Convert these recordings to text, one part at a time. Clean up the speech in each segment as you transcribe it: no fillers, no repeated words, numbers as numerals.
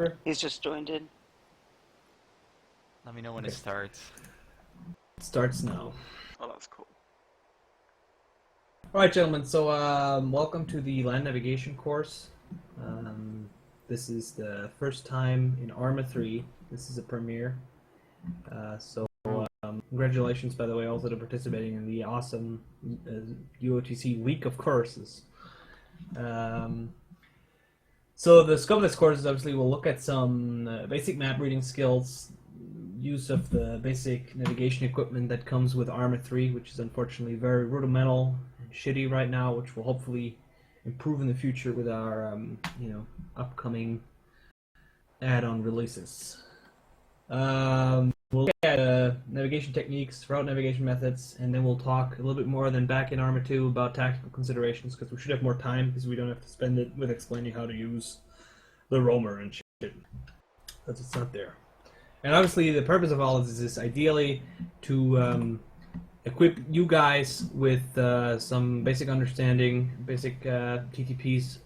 Oscar? He's just joined in. Let me know when Okay. it starts. It starts now. Oh, that's cool. All right, gentlemen. So, welcome to the land navigation course. This is the first time in Arma 3. This is a premiere. Congratulations, by the way, also to participating in the awesome UOTC week of courses. So the scope of this course is obviously we'll look at some basic map reading skills, use of the basic navigation equipment that comes with Arma 3, which is unfortunately very rudimental and shitty right now, which will hopefully improve in the future with our upcoming add-on releases. We'll look at navigation techniques, route navigation methods, and then we'll talk a little bit more than back in Arma 2 about tactical considerations, because we should have more time, because we don't have to spend it with explaining how to use the roamer and shit. That's what's not there. And obviously the purpose of all of this is ideally to equip you guys with some basic understanding, basic TTPs,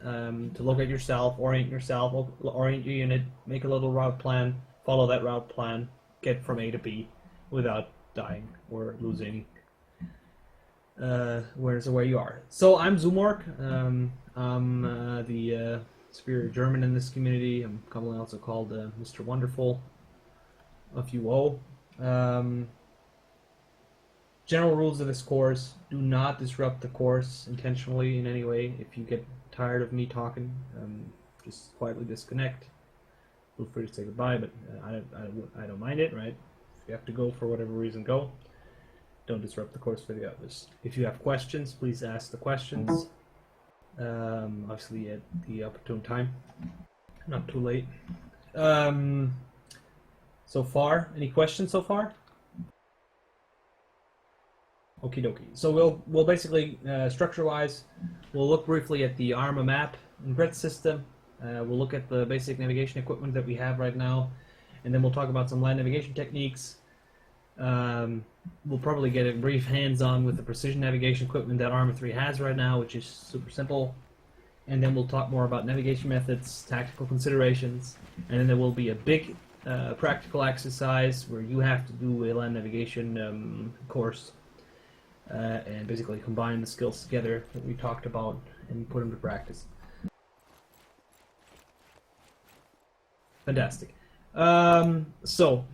to locate yourself, orient your unit, make a little route plan, follow that route plan, get from A to B without dying or losing where you are. So I'm Zoomork. I'm the superior German in this community. I'm commonly also called Mr. Wonderful of UO. General rules of this course: do not disrupt the course intentionally in any way. If you get tired of me talking, just quietly disconnect. Feel free to say goodbye, but I don't mind it, right? If you have to go for whatever reason, go. Don't disrupt the course for the others. If you have questions, please ask the questions. Obviously at the opportune time, not too late. So far, any questions so far? Okie dokie. So we'll basically, structure-wise, we'll look briefly at the Arma map and grid system. We'll look at the basic navigation equipment that we have right now, and then we'll talk about some land navigation techniques. We'll probably get a brief hands-on with the precision navigation equipment that Arma 3 has right now, which is super simple. And then we'll talk more about navigation methods, tactical considerations, and then there will be a big practical exercise where you have to do a land navigation course and basically combine the skills together that we talked about and put them to practice. Fantastic. So,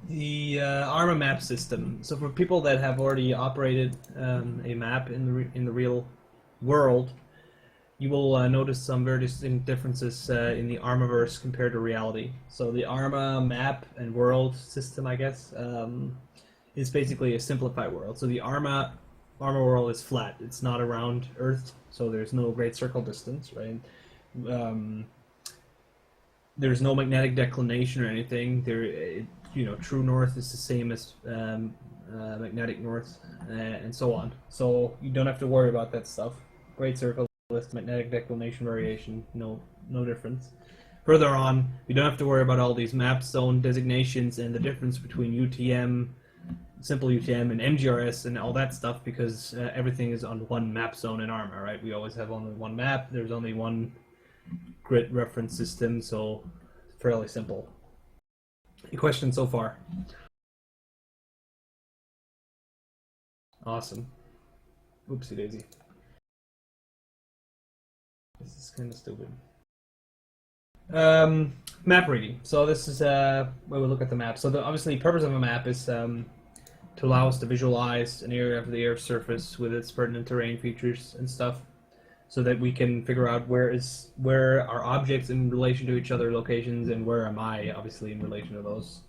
the Arma map system. So for people that have already operated a map in the real world, you will notice some very distinct differences in the Armaverse compared to reality. So the Arma map and world system, I guess, is basically a simplified world. So the Arma world is flat. It's not around Earth, so there's no great circle distance, right? There's no magnetic declination or anything. True north is the same as magnetic north, and so on. So you don't have to worry about that stuff. Great circle with magnetic declination variation, no difference. Further on, we don't have to worry about all these map zone designations and the difference between UTM, simple UTM, and MGRS and all that stuff, because everything is on one map zone in Arma, right? We always have only one map. There's only one grid reference system, so it's fairly simple. Any questions so far? Awesome. Oopsie daisy. This is kind of stupid. Map reading. So this is where we look at the map. So obviously the purpose of a map is to allow us to visualize an area of the Earth's surface with its pertinent terrain features and stuff, so that we can figure out where are objects in relation to each other locations, and where am I, obviously, in relation to those.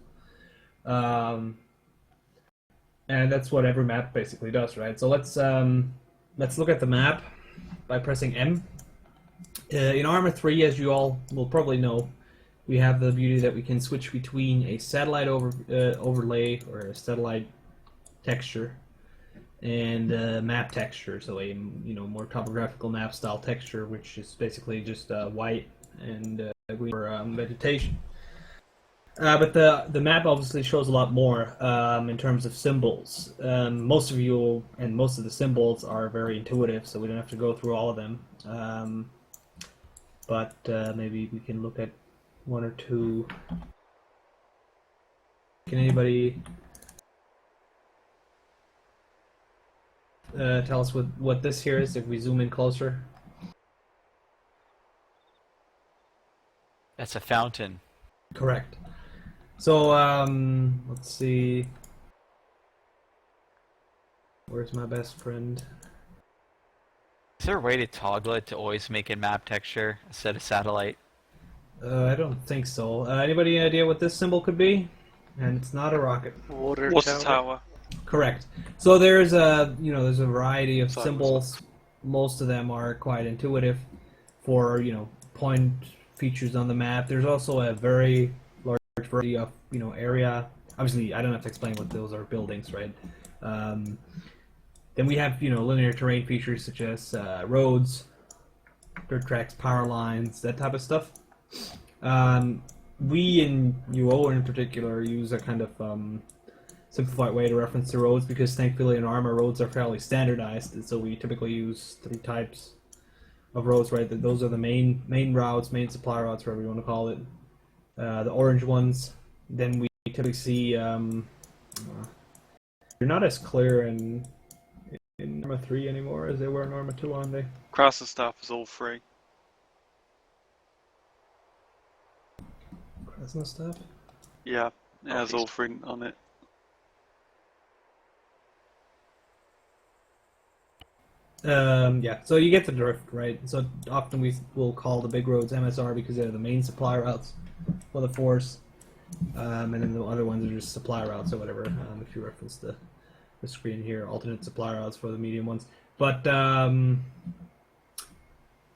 And that's what every map basically does, right? So let's look at the map by pressing M. In Arma 3, as you all will probably know, we have the beauty that we can switch between a satellite overlay, or a satellite texture, and map texture, so a more topographical map style texture, which is basically just white and green for vegetation. But the map obviously shows a lot more in terms of symbols. Most of you and most of the symbols are very intuitive, so we don't have to go through all of them. But maybe we can look at one or two. Can anybody tell us what this here is if we zoom in closer? That's a fountain. Correct. So, let's see. Where's my best friend? Is there a way to toggle it to always make it map texture instead of satellite? I don't think so. Anybody idea what this symbol could be? And it's not a rocket. Water tower. Correct. So there's there's a variety of Sorry, symbols. Most of them are quite intuitive for, point features on the map. There's also a very large variety of, area. Obviously, I don't have to explain what those are, buildings, right? Then we have, linear terrain features such as roads, dirt tracks, power lines, that type of stuff. We in UO in particular use a kind of simplified way to reference the roads because thankfully in Arma roads are fairly standardized, so we typically use 3 types of roads, right? Those are the main routes, main supply routes, whatever you want to call it. The orange ones. Then we typically see they're not as clear in Arma 3 anymore as they were in Arma 2, aren't they? Cross and stuff is all free. Crescent stuff? Yeah, it has all free on it. Yeah, so you get the drift, right? So often we will call the big roads MSR because they're the main supply routes for the force, and then the other ones are just supply routes or whatever. If you reference the screen here, alternate supply routes for the medium ones. But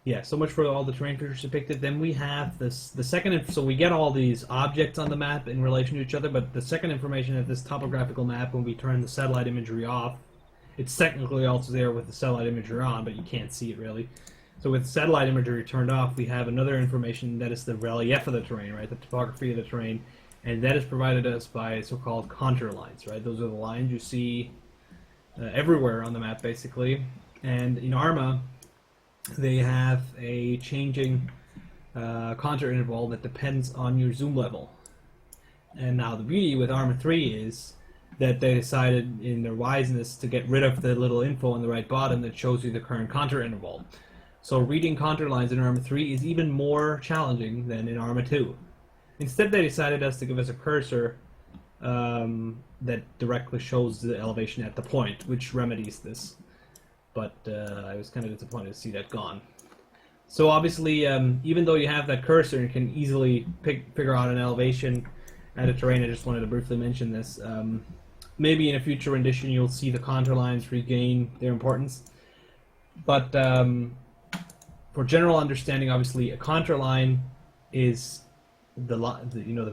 yeah, so much for all the terrain features depicted. Then we have the second. So we get all these objects on the map in relation to each other, but the second information at this topographical map, when we turn the satellite imagery off, it's technically also there with the satellite imagery on, but you can't see it really. So with satellite imagery turned off, we have another information that is the relief of the terrain, right? The topography of the terrain, and that is provided us by so-called contour lines, right? Those are the lines you see everywhere on the map, basically. And in Arma, they have a changing contour interval that depends on your zoom level. And now the beauty with Arma 3 is that they decided in their wiseness to get rid of the little info on the right bottom that shows you the current contour interval. So reading contour lines in Arma 3 is even more challenging than in Arma 2. Instead, they decided to give us a cursor that directly shows the elevation at the point, which remedies this. But I was kind of disappointed to see that gone. So obviously, even though you have that cursor and can easily figure out an elevation and a terrain, I just wanted to briefly mention this. Maybe in a future rendition you'll see the contour lines regain their importance. But for general understanding, obviously, a contour line is the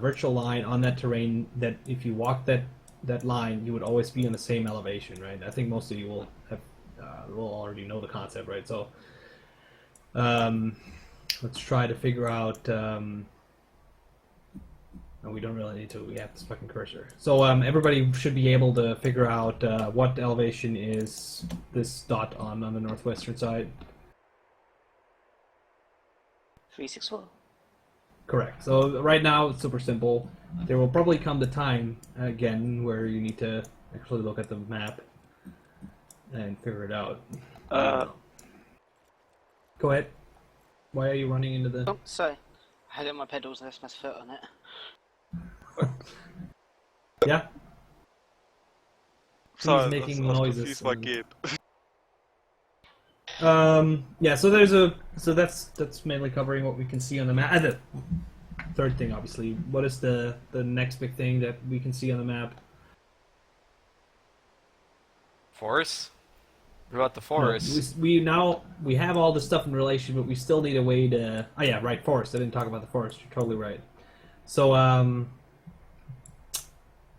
virtual line on that terrain that if you walk that line, you would always be on the same elevation, right? I think most of you will already know the concept, right? So let's try to figure out. And we don't really need to. We have this fucking cursor. So everybody should be able to figure out what elevation is this dot on the northwestern side. 364. Correct. So right now it's super simple. There will probably come the time again where you need to actually look at the map and figure it out. Go ahead. Why are you running into the... Oh, sorry. I had it on my pedals and I left my foot on it. Yeah? Sorry, making I was noises confused by and- Gib. Yeah, so that's mainly covering what we can see on the map. The third thing, obviously, what is the next big thing that we can see on the map? Forest? What about the forest? No, we have all this stuff in relation, but we still need a way to... Oh yeah, right, forest. I didn't talk about the forest. You're totally right. So,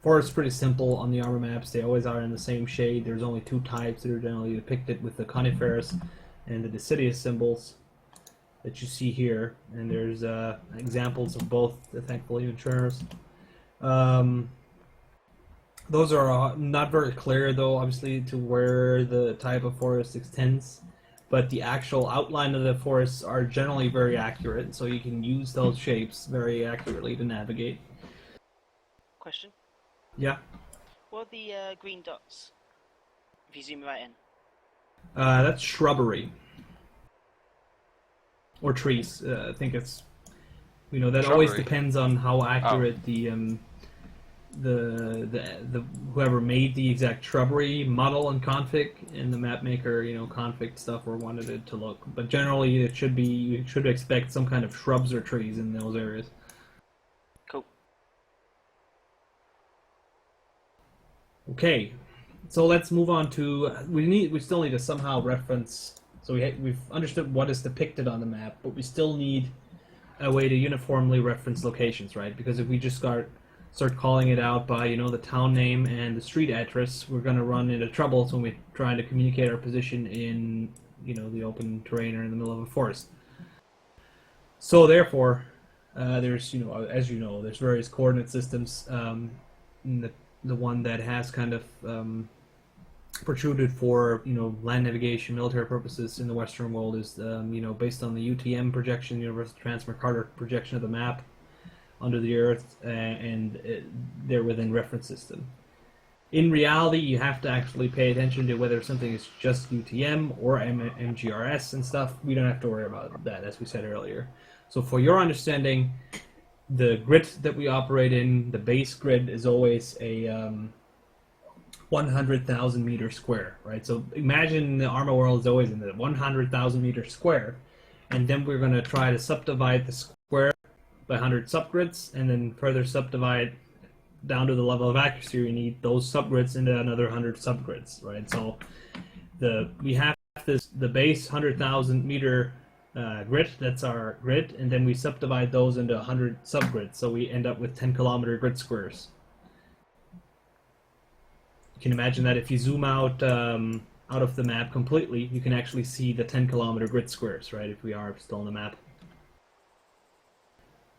forest is pretty simple on the Arma maps. They always are in the same shade. There's only 2 types that are generally depicted with the coniferous and the deciduous symbols that you see here. And there's examples of both, thankfully, in Cherners. Those are not very clear, though, obviously, to where the type of forest extends. but the actual outline of the forests are generally very accurate, so you can use those shapes very accurately to navigate. Question. Yeah. What are the green dots? If you zoom right in. That's shrubbery. Or trees. I think it's... that always Shrubbery. depends on how accurate the whoever made the exact shrubbery model and config, and the map maker, config stuff or wanted it to look. But generally, you should expect some kind of shrubs or trees in those areas. Cool. Okay, so let's move on to we still need to somehow reference. So we've understood what is depicted on the map, but we still need a way to uniformly reference locations, right? Because if we just start calling it out by the town name and the street address, we're going to run into troubles when we're trying to communicate our position in the open terrain or in the middle of a forest. So therefore, there's as you know, there's various coordinate systems. The one that has kind of protruded for land navigation, military purposes in the Western world is based on the UTM projection, Universal Transfer Carter projection of the map under the Earth, and they're within reference system. In reality, you have to actually pay attention to whether something is just UTM or MGRS and stuff. We don't have to worry about that, as we said earlier. So for your understanding, the grid that we operate in, the base grid, is always a 100,000 meter square, right? So imagine the Arma world is always in the 100,000 meter square, and then we're going to try to subdivide the square by 100 subgrids, and then further subdivide down to the level of accuracy we need those subgrids into another 100 subgrids, right? So we have the base 100,000 meter grid, that's our grid, and then we subdivide those into 100 subgrids, so we end up with 10 kilometer grid squares. You can imagine that if you zoom out of the map completely, you can actually see the 10 kilometer grid squares, right, if we are still on the map.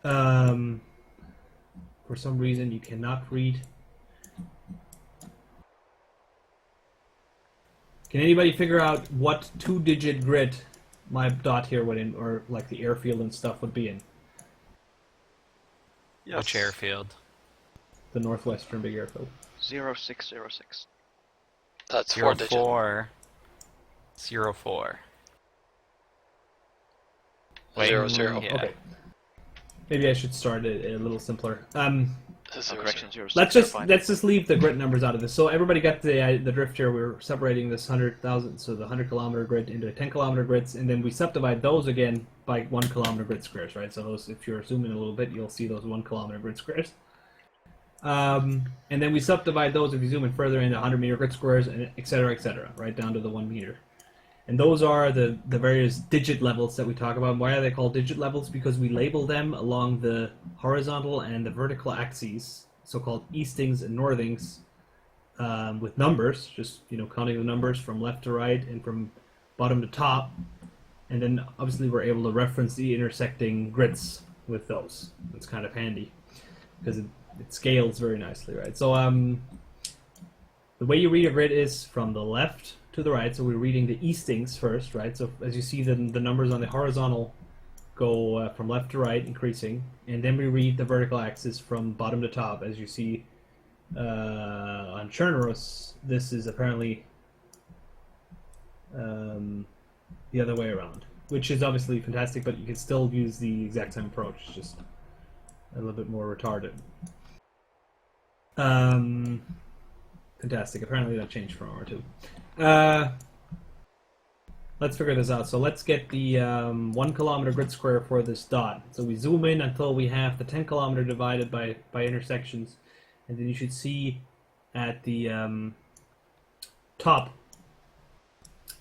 For some reason you cannot read. Can anybody figure out what 2-digit grid my dot here would in, or like the airfield and stuff would be in? Yes. Which airfield? The northwestern big airfield. 0606. That's 0 4-digit. 4 0 4. Wait, 00. yeah. Okay. Maybe I should start it a little simpler. Correction, 06. Let's just leave the grid numbers out of this. So everybody got the drift here. We're separating this 100,000, so the 100 kilometer grid into 10 kilometer grids, and then we subdivide those again by 1 kilometer grid squares, right? So those, if you're zooming a little bit, you'll see those 1 kilometer grid squares. And then we subdivide those, if you zoom in further, into 100 meter grid squares, and et cetera, right down to the 1 meter. And those are the various digit levels that we talk about. Why are they called digit levels? Because we label them along the horizontal and the vertical axes, so-called eastings and northings, with numbers, just counting the numbers from left to right and from bottom to top. And then obviously we're able to reference the intersecting grids with those. It's kind of handy because it scales very nicely, right? So the way you read a grid is from the left to the right. So we're reading the eastings first, right? So as you see, the numbers on the horizontal go from left to right, increasing, and then we read the vertical axis from bottom to top. As you see on Chernoros, this is apparently the other way around, which is obviously fantastic, but you can still use the exact same approach, just a little bit more retarded. Fantastic. Apparently that changed from Arma 2. Let's figure this out. So let's get the 1 kilometer grid square for this dot. So we zoom in until we have the 10 kilometer divided by intersections, and then you should see at the top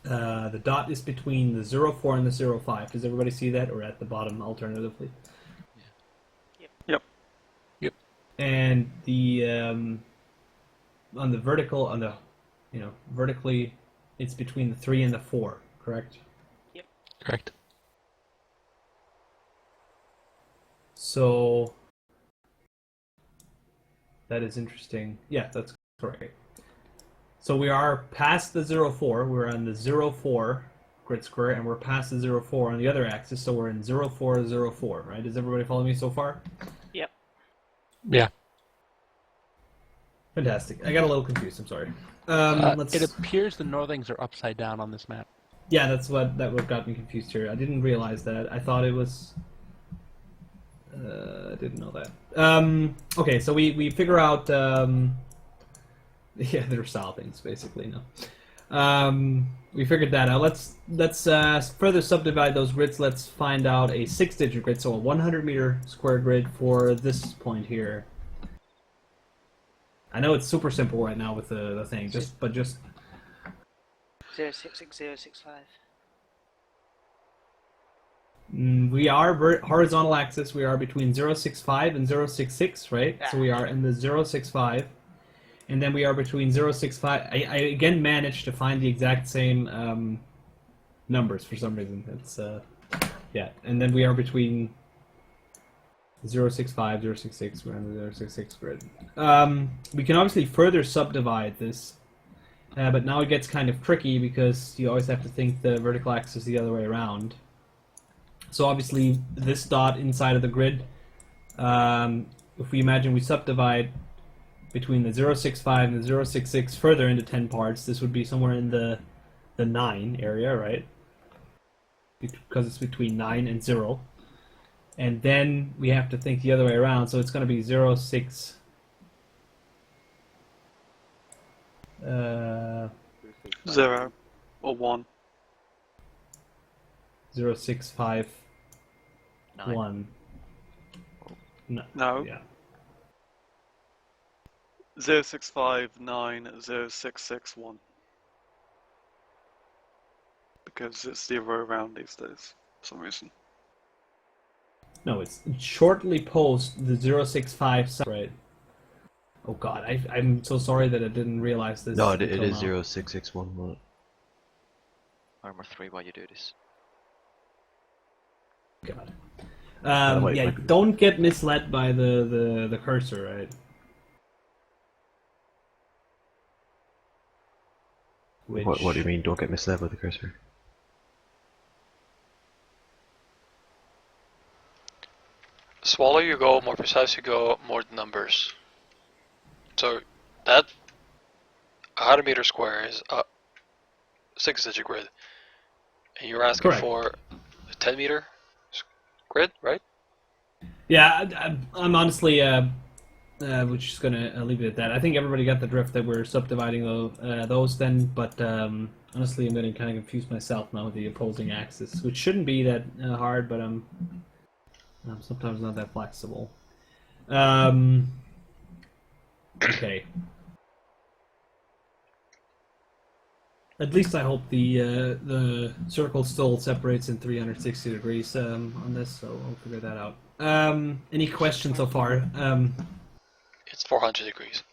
the dot is between the 04 and the 05. Does everybody see that, or at the bottom alternatively? Yep. And the on the vertical, vertically, it's between the 3 and the 4, correct? Yep. Correct. So that is interesting. Yeah, that's correct. So we are past the 04. We're on the 04 grid square, and we're past the 0, 4 on the other axis, so we're in 0, 4, 0, 4, right? Does everybody follow me so far? Yep. Yeah. Fantastic. I got a little confused, I'm sorry. It appears the northings are upside down on this map. Yeah, that's what got me confused here. I didn't realize that. I thought it was... I didn't know that. Okay, so we figure out... yeah, they're southings, basically, no. We figured that out. Let's further subdivide those grids. Let's find out a 6-digit grid, so a 100-meter square grid for this point here. I know it's super simple right now with the thing, but just 066065. we are horizontal axis. We are between 065 and 066, right? So we are in the 065. And then we are between 065. I again managed to find the exact same numbers for some reason. It's yeah. And then we are between 065, 066. We're on the 066 grid. We can obviously further subdivide this, but now it gets kind of tricky because you always have to think the vertical axis the other way around. So obviously this dot inside of the grid, if we imagine we subdivide between the 065 and the 066 further into 10 parts, this would be somewhere in the 9 area, right? Because it's between 9 and 0. And then we have to think the other way around, so it's going to be 06... 0 or 1. 065 9. 1. No. Yeah. 0659 0661. Because it's the other way around these days, for some reason. No, it's shortly post the 065, right? Oh god, I'm so sorry that I didn't realize this. No, it until is now. 0661. Armor 3, why you do this? God. Wait, yeah, wait. don't get misled by the cursor, right? Which, What do you mean, don't get misled by the cursor? Smaller you go, more precise you go, more the numbers. So that 100 meter square is a 6-digit grid, and you're asking Correct. for a 10 meter grid, right? Yeah, I'm honestly we're just gonna leave it at that. I think everybody got the drift that we're subdividing those then, but honestly, I'm getting kind of confused myself now with the opposing axis, which shouldn't be that hard, but I'm sometimes not that flexible. Okay. At least I hope the circle still separates in 360 degrees on this, so I'll figure that out. Any questions so far? It's 400 degrees.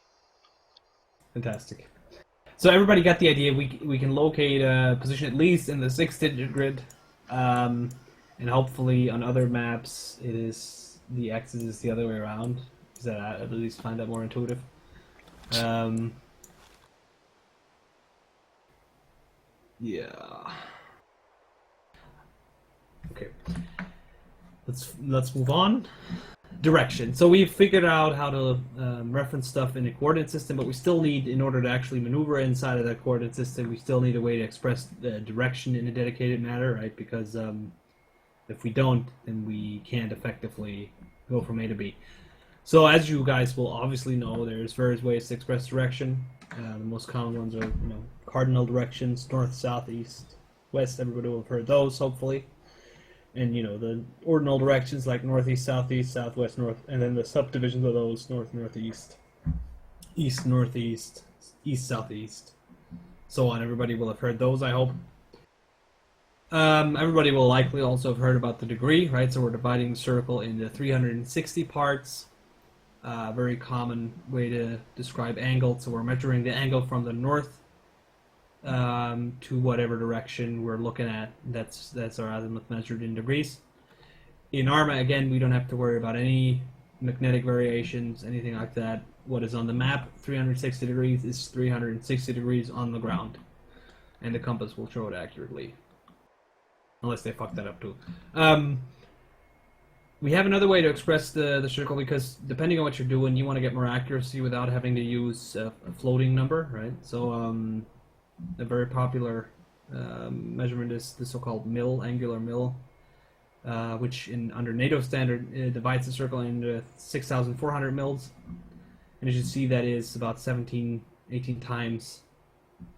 Fantastic. So everybody got the idea. We can locate a position at least in the 6-digit grid, and hopefully on other maps the axis is the other way around. Is that I at least find that more intuitive? Yeah. Okay. Let's move on. Direction. So we've figured out how to reference stuff in a coordinate system, but we still need, in order to actually maneuver inside of that coordinate system, we still need a way to express the direction in a dedicated manner, right? Because if we don't, then we can't effectively go from A to B. So as you guys will obviously know, there's various ways to express direction. The most common ones are, cardinal directions: north, south, east, west. Everybody will have heard those, hopefully. And the ordinal directions like northeast, southeast, southwest, north, and then the subdivisions of those: north, northeast, east, northeast, east, southeast, so on. Everybody will have heard those, I hope. Everybody will likely also have heard about the degree, right? So we're dividing the circle into 360 parts. Very common way to describe angle. So we're measuring the angle from the north to whatever direction we're looking at. That's our azimuth measured in degrees. In Arma, again, we don't have to worry about any magnetic variations, anything like that. What is on the map, 360 degrees, is 360 degrees on the ground, and the compass will show it accurately. unless they fuck that up too. We have another way to express the circle because depending on what you're doing, you want to get more accuracy without having to use a floating number, right? So a very popular measurement is the so-called mil, angular mil, which under NATO standard divides the circle into 6,400 mils. And as you see, that is about 17, 18 times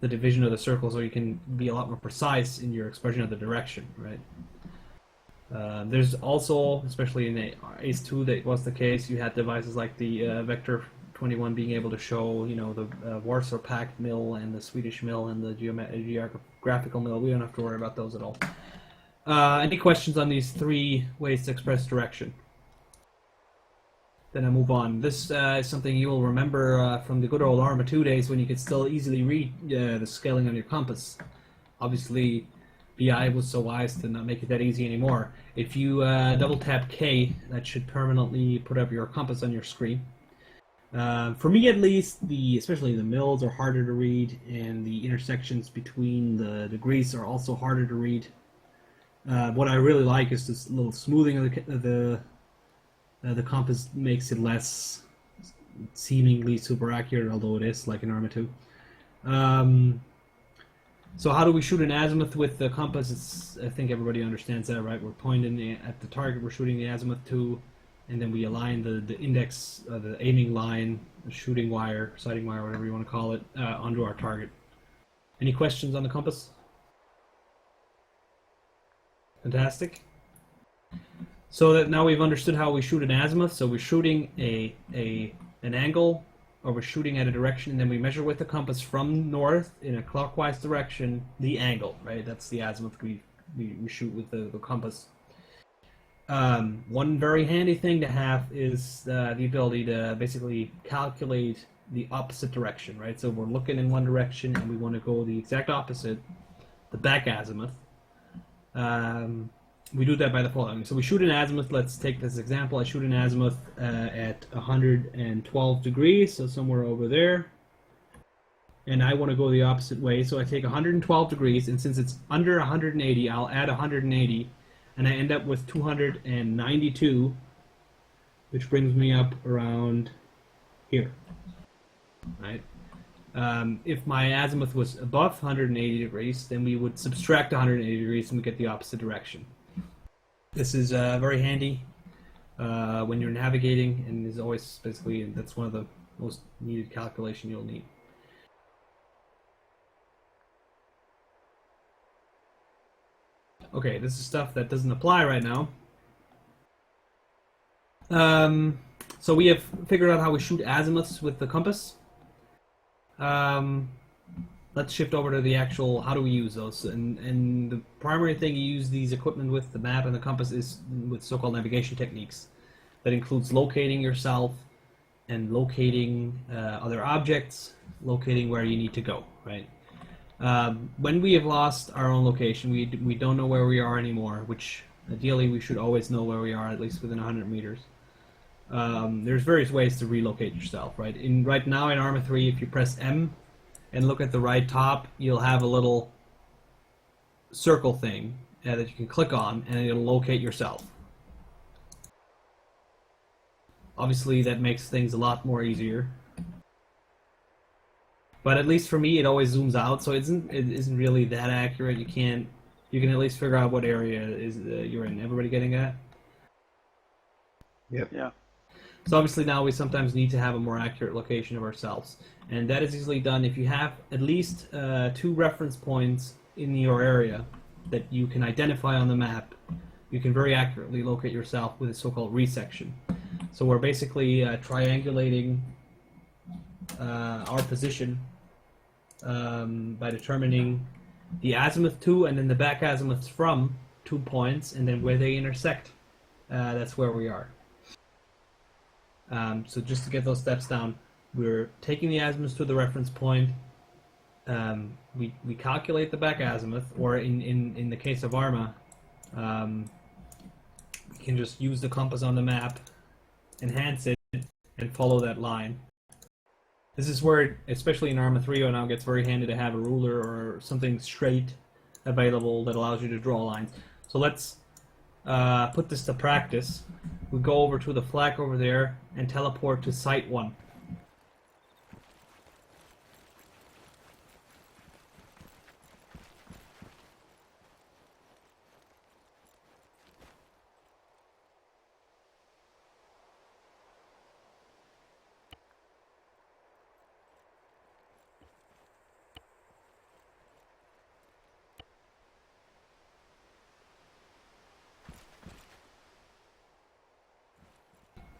the division of the circle, so you can be a lot more precise in your expression of the direction, right? There's also, especially in the ACE2, that was the case. You had devices like the Vector 21 being able to show, the Warsaw Pact mill and the Swedish mill and the geographical mill. We don't have to worry about those at all. Any questions on these three ways to express direction? Then I move on. This is something you will remember from the good old Arma 2 days when you could still easily read the scaling on your compass. Obviously, BI was so wise to not make it that easy anymore. If you double tap K, that should permanently put up your compass on your screen. For me, at least, especially the mills are harder to read, and the intersections between the degrees are also harder to read. What I really like is this little smoothing of the compass makes it less seemingly super accurate, although it is, like in Arma 2. So how do we shoot an azimuth with the compass? I think everybody understands that, right? We're pointing at the target, we're shooting the azimuth to, and then we align the index, the aiming line, the shooting wire, sighting wire, whatever you want to call it, onto our target. Any questions on the compass? Fantastic. So that now we've understood how we shoot an azimuth. So we're shooting an angle, or we're shooting at a direction, and then we measure with the compass from north in a clockwise direction the angle, right? That's the azimuth we shoot with the compass. One very handy thing to have is the ability to basically calculate the opposite direction, right? So we're looking in one direction and we want to go the exact opposite, the back azimuth. We do that by the following. So we shoot an azimuth. Let's take this example. I shoot an azimuth at 112 degrees, so somewhere over there. And I want to go the opposite way. So I take 112 degrees, and since it's under 180, I'll add 180, and I end up with 292, which brings me up around here, right? If my azimuth was above 180 degrees, then we would subtract 180 degrees and we get the opposite direction. This is very handy when you're navigating, and is always basically, that's one of the most needed calculation you'll need. Okay, this is stuff that doesn't apply right now. So we have figured out how we shoot azimuths with the compass. Let's shift over to the actual, how do we use those? And the primary thing you use these equipment with, the map and the compass, is with so-called navigation techniques. That includes locating yourself and locating other objects, locating where you need to go, right? When we have lost our own location, we don't know where we are anymore, which ideally we should always know where we are, at least within 100 meters. There's various ways to relocate yourself, right? Right now in Arma 3, if you press M and look at the right top, you'll have a little circle thing that you can click on, and it'll locate yourself. Obviously, that makes things a lot more easier. But at least for me, it always zooms out, so it isn't really that accurate. You can at least figure out what area you're in. Everybody getting that? Yep. Yeah. So obviously now we sometimes need to have a more accurate location of ourselves. And that is easily done if you have at least 2 reference points in your area that you can identify on the map. You can very accurately locate yourself with a so-called resection. So we're basically triangulating our position by determining the azimuth to and then the back azimuths from 2 points, and then where they intersect. That's where we are. So just to get those steps down, we're taking the azimuth to the reference point. We calculate the back azimuth, or in the case of Arma, we can just use the compass on the map, enhance it, and follow that line. This is where, especially in Arma 3, now gets very handy to have a ruler or something straight available that allows you to draw lines. So let's put this to practice. We go over to the flag over there and teleport to Site 1.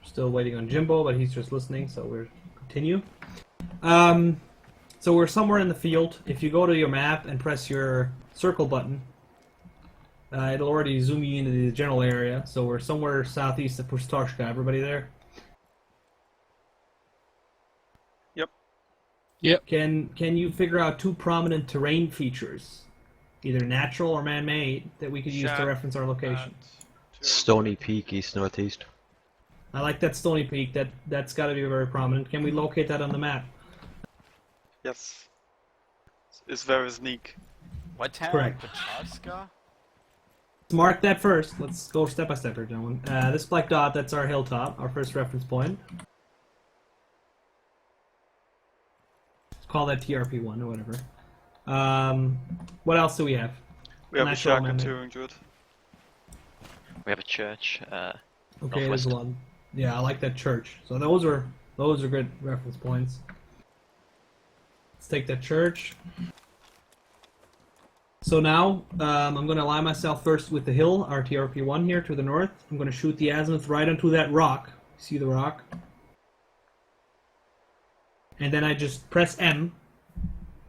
Still waiting on Jimbo, but he's just listening, so we'll continue. So we're somewhere in the field. If you go to your map and press your circle button, it'll already zoom you into the general area. So we're somewhere southeast of Pustoshka. Everybody there? Yep. Can you figure out two prominent terrain features, either natural or man-made, that we could use to reference our location? Stony Peak, east-northeast. I like that Stony Peak. That's got to be very prominent. Can we locate that on the map? Yes. It's very sneak. What town? Correct. Pachowska? Let's mark that first. Let's go step by step here, gentlemen. This black dot, that's our hilltop, our first reference point. Let's call that TRP1 or whatever. What else do we have? We have a Natural shack and man-made. 200. We have a church. Okay, Northwest. there's one. Yeah, I like that church. So those are good reference points. Let's take that church. So now I'm going to align myself first with the hill, our TRP1 here to the north. I'm going to shoot the azimuth right onto that rock. See the rock? And then I just press M.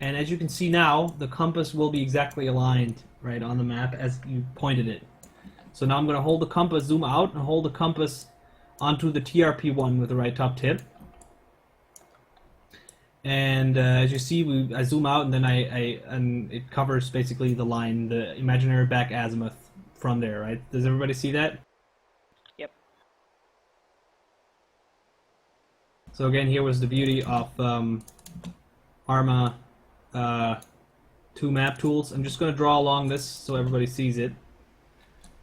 And as you can see now, the compass will be exactly aligned right on the map as you pointed it. So now I'm going to hold the compass, zoom out, and hold the compass onto the TRP1 with the right top tip. And as you see, I zoom out, and then and it covers basically the line, the imaginary back azimuth from there, right? Does everybody see that? Yep. So again, here was the beauty of Arma 2 map tools. I'm just going to draw along this so everybody sees it.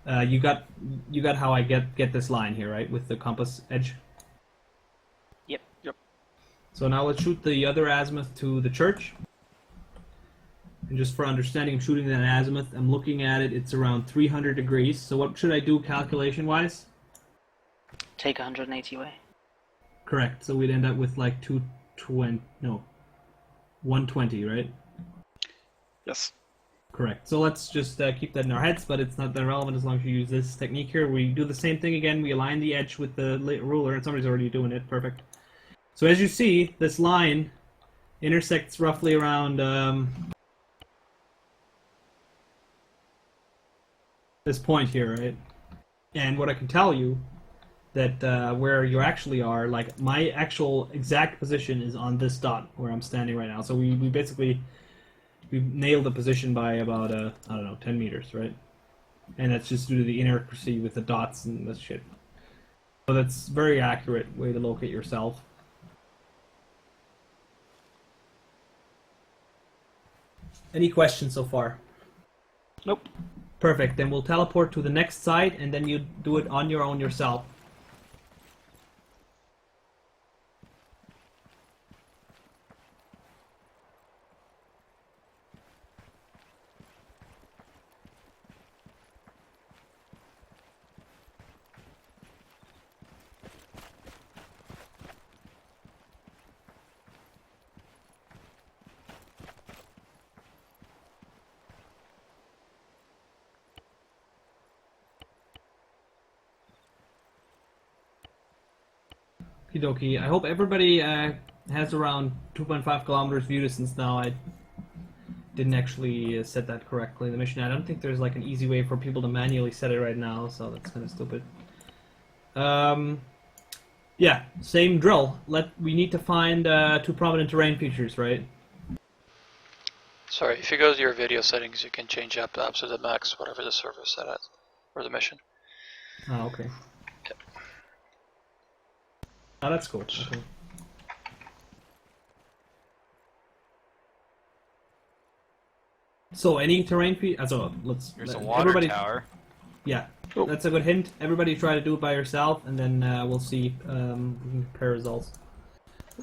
You got how I get this line here, right, with the compass edge? Yep. So now let's shoot the other azimuth to the church. And just for understanding, I'm shooting that azimuth. I'm looking at it. It's around 300 degrees. So what should I do calculation-wise? Take 180 away. Correct. So we'd end up with like 120, right? Yes. Correct. So let's just keep that in our heads, but it's not that relevant as long as you use this technique here. We do the same thing again. We align the edge with the ruler, and somebody's already doing it. Perfect. So as you see, this line intersects roughly around this point here, right? And what I can tell you that where you actually are, like my actual exact position is on this dot where I'm standing right now. So we basically we've nailed the position by about I don't know, 10 meters, right? And that's just due to the inaccuracy with the dots and this shit. So that's a very accurate way to locate yourself. Any questions so far? Nope. Perfect. Then we'll teleport to the next site, and then you do it on your own yourself. Okie dokie. I hope everybody has around 2.5 kilometers view distance now. I didn't actually set that correctly in the mission. I don't think there's like an easy way for people to manually set it right now, so that's kind of stupid. Yeah, same drill. We need to find two prominent terrain features, right? Sorry, if you go to your video settings, you can change up the absolute max, whatever the server set at, or the mission. Oh, okay. Oh, that's cool. Okay. So any terrain feat. So There's a let water everybody. tower. Yeah, Oh. that's a good hint. Everybody try to do it by yourself, and then we'll see. We can compare results.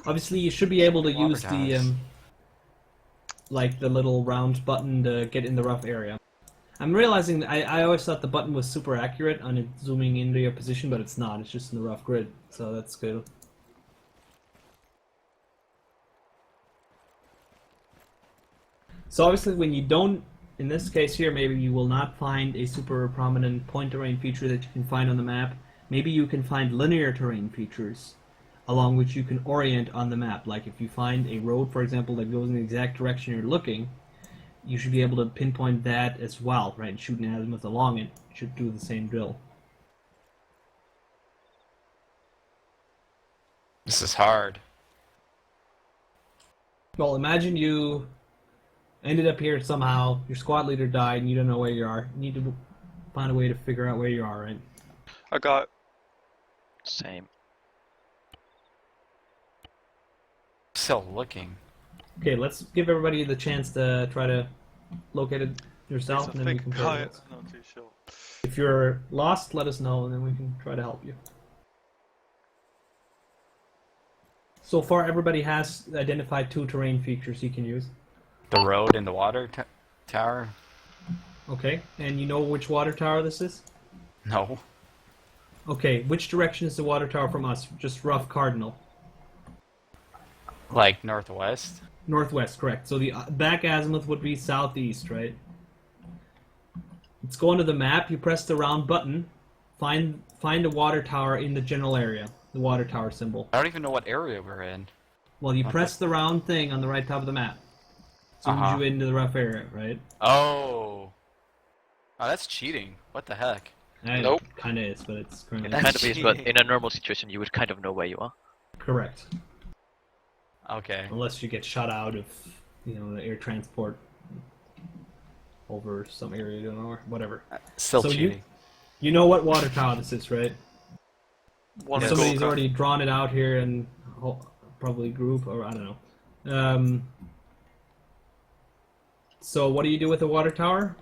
Obviously, you should be able to Water use the towers. like the little round button to get in the rough area. I'm realizing that I always thought the button was super accurate on it zooming into your position, but it's not. It's just in the rough grid, so that's good. So obviously, when you don't, in this case here, maybe you will not find a super prominent point terrain feature that you can find on the map. Maybe you can find linear terrain features along which you can orient on the map. Like if you find a road, for example, that goes in the exact direction you're looking, you should be able to pinpoint that as well, right? And shoot an azimuth along it should do the same drill. This is hard. Well, imagine you ended up here somehow, your squad leader died, and you don't know where you are. You need to find a way to figure out where you are, right? I got Same. Still looking. Okay, let's give everybody the chance to try to locate it there's yourself, a and then we thick compare guy, results. I'm not too sure. If you're lost, let us know, and then we can try to help you. So far, everybody has identified 2 terrain features you can use. The road and the water tower? Okay, and you know which water tower this is? No. Okay, which direction is the water tower from us? Just rough cardinal. Like northwest? Northwest, correct. So the back azimuth would be southeast, right? Let's go into the map. You press the round button. Find a water tower in the general area. The water tower symbol. I don't even know what area we're in. Well, you Okay. press the round thing on the right top of the map. Zooms you into the rough area, right? Oh. Oh, that's cheating. What the heck? Nope. Kind of is, but it's currently It That's kind of is, but cheating. in a normal situation, you would kind of know where you are. correct. Okay. Unless you get shut out of, the air transport over some area, you don't know, or whatever. Still So cheating. You know what water tower this is, right? One Yes. Somebody's Golka. already drawn it out here and probably group, or I don't know. So what do you do with the water tower?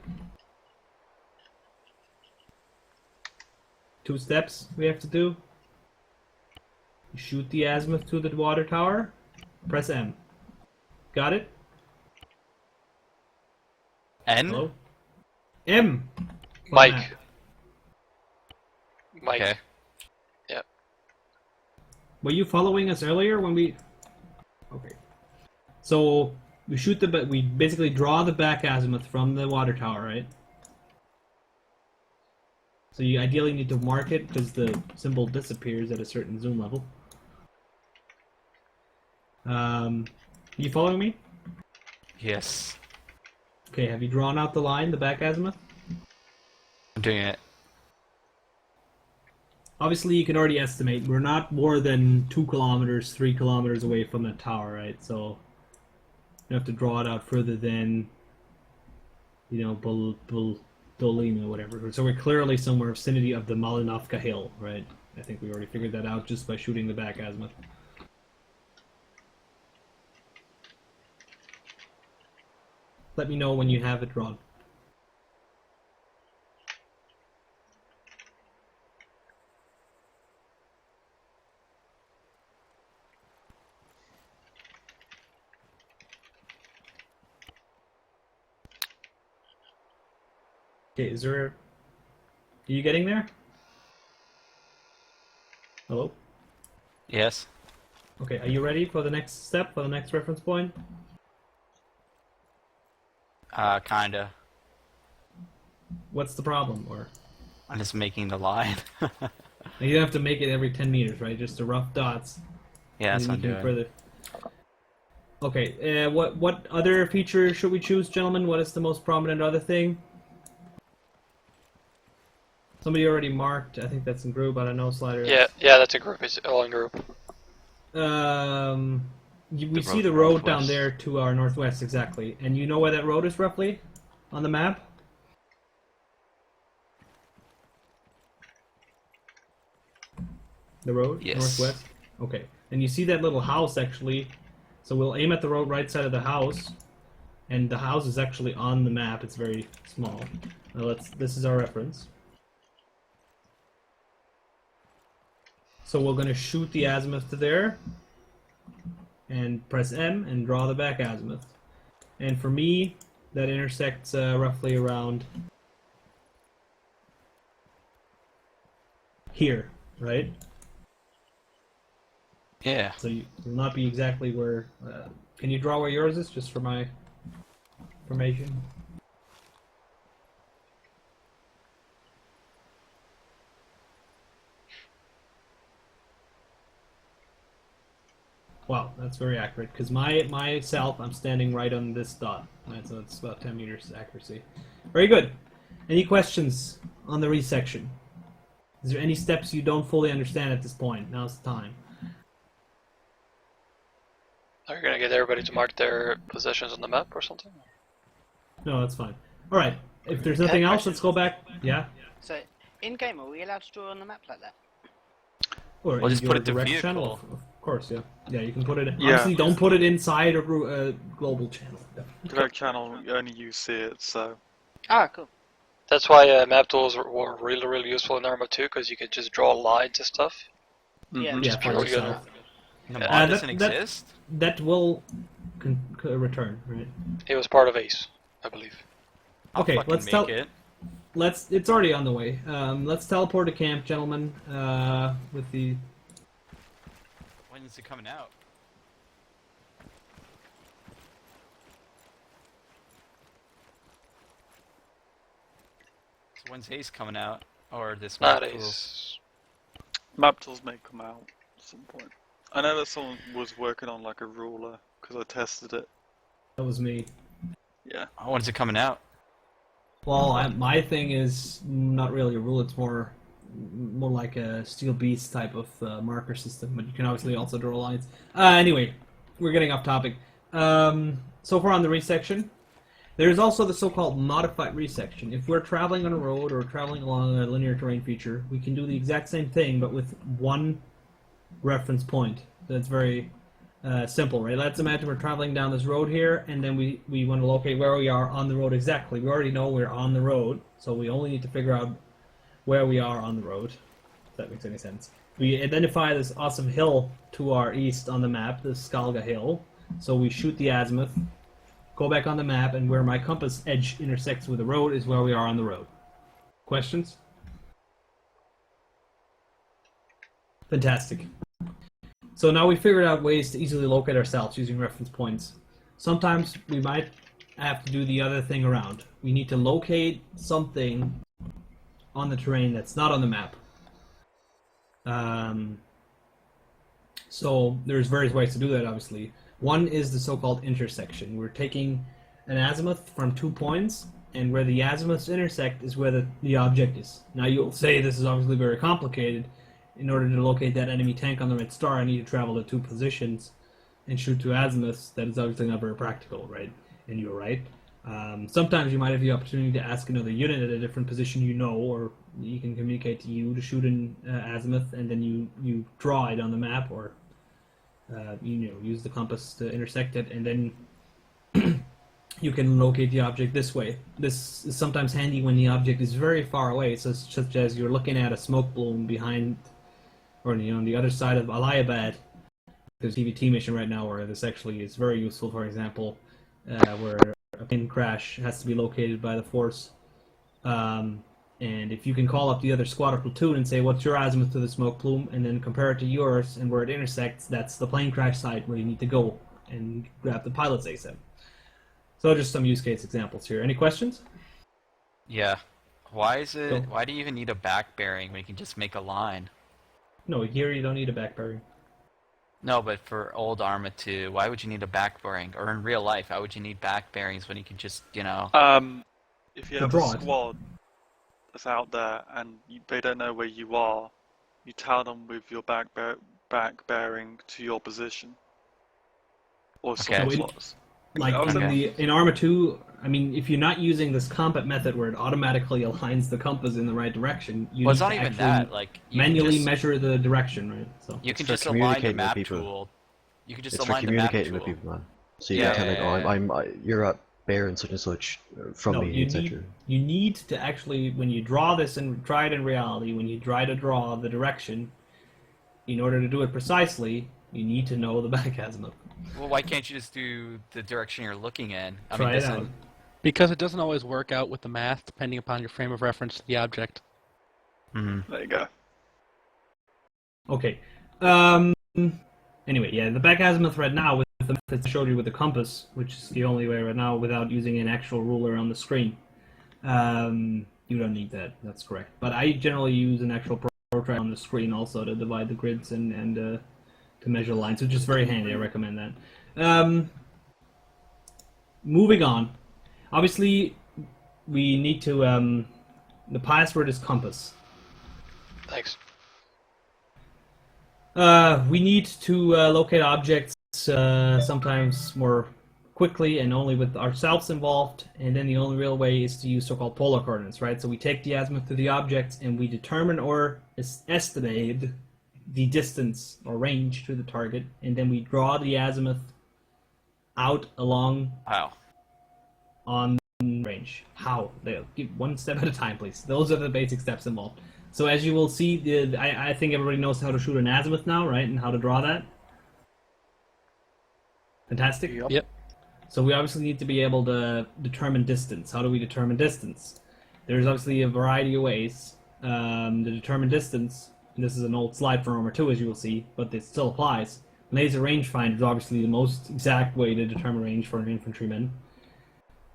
2 steps we have to do. You shoot the azimuth to the water tower. Press M. Got it? N? Hello? M! for Mike. map. Mike. Okay. Were you following us earlier when we... Okay. So, we basically draw the back azimuth from the water tower, right? So you ideally need to mark it because the symbol disappears at a certain zoom level. You following me? Yes. Okay, have you drawn out the line, the back azimuth? I'm doing it. Obviously, you can already estimate we're not more than 2 kilometers, 3 kilometers away from the tower, right? So you have to draw it out further than, Dolina or whatever. So we're clearly somewhere vicinity of the Malinovka Hill, right? I think we already figured that out just by shooting the back azimuth. Let me know when you have it drawn. Okay, are you getting there? Hello? Yes. Okay, are you ready for the next step, for the next reference point? Kinda. What's the problem? Or I'm just making the line. you don't have to make it every 10 meters, right? Just the rough dots. Yeah, that's And what I'm then you doing. can Okay, what other feature should we choose, gentlemen? What is the most prominent other thing? Somebody already marked. I think that's in group. I don't know, Slider. Yeah, that's a group. It's all in group. We see road the road down northwest. there to our northwest, exactly. And you know where that road is roughly on the map? The road? Yes. Northwest? Okay. And you see that little house, actually. So we'll aim at the road right side of the house. and the house is actually on the map. It's very small. Now this is our reference. So we're going to shoot the azimuth to there, and press M and draw the back azimuth. And for me, that intersects roughly around here, right? Yeah. So you will not be exactly where. Can you draw where yours is, just for my information? Wow, that's very accurate. Because myself, I'm standing right on this dot. Right, so it's about 10 meters accuracy. Very good. Any questions on the resection? Is there any steps you don't fully understand at this point? Now's the time. Are you gonna get everybody to mark their positions on the map or something? No, that's fine. All right. If there's nothing else, let's go back. Yeah. So, in game, are we allowed to draw on the map like that? Or Well, just your put it to direct vehicle. channel, of course. Yeah. Yeah, you can put it. Yeah. Obviously, don't put it inside a global channel. Direct channel, you only use it, so. Ah, cool. That's why map tools were really, really useful in Arma 2, because you could just draw lines and stuff. Yeah, Yeah, just for purely yourself. The Yeah. mod doesn't that- exist? That will return, right? It was part of Ace, I believe. I'll Okay, fucking let's make tell- it. It's already on the way. Let's teleport to camp, gentlemen. With the When is it coming out? So when's Ace coming out? Or this Not map tool? Ace. Map tools may come out at some point. I know that someone was working on like a ruler, because I tested it. that was me. Yeah. Oh, when's it coming out? Well, my thing is not really a rule. It's more like a Steel Beast type of marker system. But you can obviously also draw lines. Anyway, we're getting off topic. So far on the resection, there's also the so-called modified resection. If we're traveling on a road or traveling along a linear terrain feature, we can do the exact same thing, but with one reference point. That's very simple, right? Let's imagine we're traveling down this road here, and then we want to locate where we are on the road exactly. We already know we're on the road, so we only need to figure out where we are on the road, if that makes any sense. We identify this awesome hill to our east on the map, the Skalga Hill, so we shoot the azimuth, go back on the map, and where my compass edge intersects with the road is where we are on the road. Questions? Fantastic. So now we figured out ways to easily locate ourselves using reference points. Sometimes we might have to do the other thing around. We need to locate something on the terrain that's not on the map. So there's various ways to do that, obviously. One is the so-called intersection. We're taking an azimuth from 2 points, and where the azimuths intersect is where the object is. Now you'll say this is obviously very complicated. In order to locate that enemy tank on the red star, I need to travel to 2 positions and shoot 2 azimuths. That is obviously not very practical, right? And you're right. Sometimes you might have the opportunity to ask another unit at a different position you know, or you can communicate to you to shoot an azimuth, and then you draw it on the map, or use the compass to intersect it, and then you can locate the object this way. This is sometimes handy when the object is very far away, so such as you're looking at a smoke plume behind, or on the other side of Aliyabad. There's a DVT mission right now where this actually is very useful, for example, where a plane crash has to be located by the force. And if you can call up the other squad or platoon and say, what's your azimuth to the smoke plume, and then compare it to yours, and where it intersects, that's the plane crash site where you need to go and grab the pilot's ASIM. So just some use case examples here. Any questions? Yeah. Why Go. do you even need a back bearing when you can just make a line? No, here you don't need a back bearing. No, but for old Arma 2, why would you need a back bearing? Or in real life, why would you need back bearings when you can just, If you To have a draw it. squad that's out there and they don't know where you are, you tell them with your back bearing to your position. Or Okay. someone So else. Like Okay. in Arma 2, I mean, if you're not using this combat method where it automatically aligns the compass in the right direction, you well, it's need not to even actually that. Like you can manually just, measure the direction, right? So You can It's for just align the communicating with map people. tool. You can just It's for align the map communicating tool. with people, man. So you Yeah, can tell yeah, like, yeah, you're at bearing such and such from No, me, you etc. need to actually, when you draw this and try it in reality, when you try to draw the direction, in order to do it precisely, you need to know the back azimuth. Well, why can't you just do the direction you're looking in? Try it out. Because it doesn't always work out with the math, depending upon your frame of reference to the object. Mhm. There you go. Okay. Anyway, yeah, the back azimuth right now with the method I showed you with the compass, which is the only way right now without using an actual ruler on the screen. You don't need that. That's correct. But I generally use an actual protractor on the screen also to divide the grids and to measure lines, which is very handy. I recommend that. Moving on. Obviously, we need to. The password is compass. Thanks. We need to locate objects sometimes more quickly and only with ourselves involved, and then the only real way is to use so-called polar coordinates, right? So we take the azimuth to the objects and we determine or estimate the distance or range to the target, and then we draw the azimuth out along Wow. on range. How? Give one step at a time, please. Those are the basic steps involved. So as you will see, I think everybody knows how to shoot an azimuth now, right? And how to draw that. Fantastic. Yep. So we obviously need to be able to determine distance. How do we determine distance? There's obviously a variety of ways to determine distance. And this is an old slide from Arma 2, as you will see, but it still applies. Laser rangefinder is obviously the most exact way to determine range for an infantryman.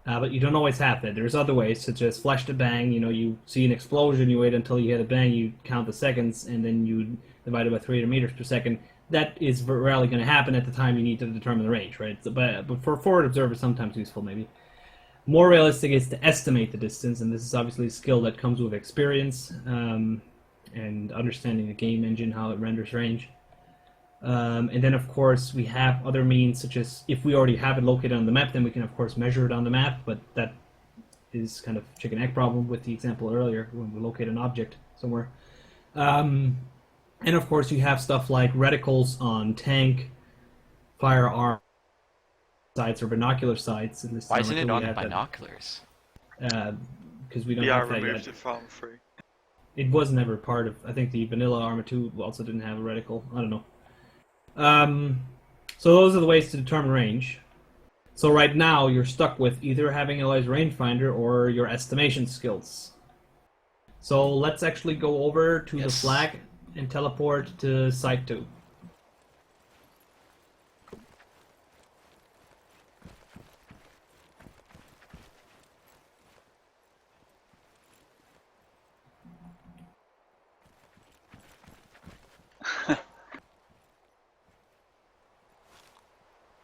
But you don't always have that. There's other ways, such as flash to bang. You know, you see an explosion, you wait until you hit a bang, you count the seconds, and then you divide it by 300 meters per second. That is rarely going to happen at the time you need to determine the range, right? So, but for forward observers, sometimes useful, maybe. More realistic is to estimate the distance, and this is obviously a skill that comes with experience and understanding the game engine, how it renders range. And then, of course, we have other means, such as if we already have it located on the map, then we can, of course, measure it on the map, but that is kind of chicken-egg problem with the example earlier, when we locate an object somewhere. And, of course, you have stuff like reticles on tank, firearm sights, or binocular sights. In this Why isn't it on have binoculars? Because we don't Yeah, I have that removed yet. it from free. It was never part of... I think the vanilla Arma 2 also didn't have a reticle. I don't know. So those are the ways to determine range. So right now you're stuck with either having a laser rangefinder or your estimation skills. So let's actually go over to the flag and teleport to Site 2.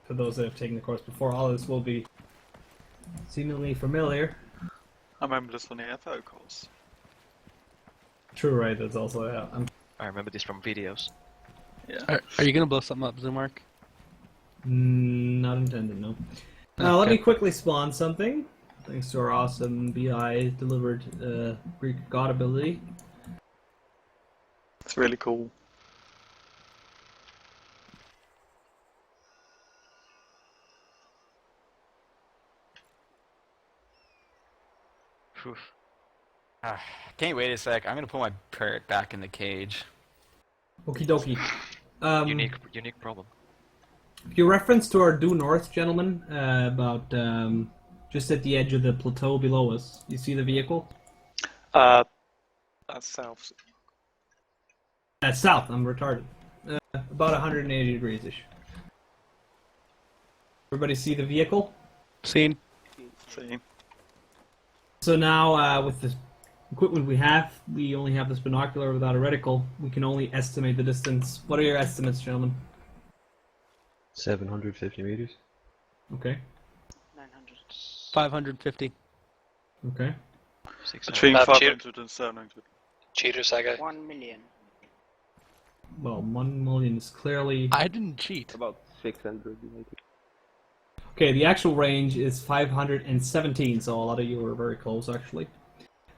For those that have taken the course before, all this will be seemingly familiar. I remember this from the FO course. True, right? That's also I remember this from videos. Yeah. Are you gonna blow something up, Zoomark? not intended, no. Let me quickly spawn something. Thanks to our awesome BI delivered Greek god ability. It's really cool. Phew. Can't wait a sec. I'm gonna put my parrot back in the cage. Okie dokie. Unique problem. If you reference to our due north, gentlemen, about just at the edge of the plateau below us, you see the vehicle? That's south. That's south, I'm retarded. About 180 degrees-ish. Everybody see the vehicle? Seen. See? So now, with the equipment we only have this binocular without a reticle. We can only estimate the distance. What are your estimates, gentlemen? 750 meters. Okay. 900. 550. Okay. 600. Between Cheat- 500 and 700. Cheaters, that guy. 1 million. Well, 1 million is clearly... I didn't cheat. About 600 maybe. Okay, the actual range is 517, so a lot of you are very close, actually.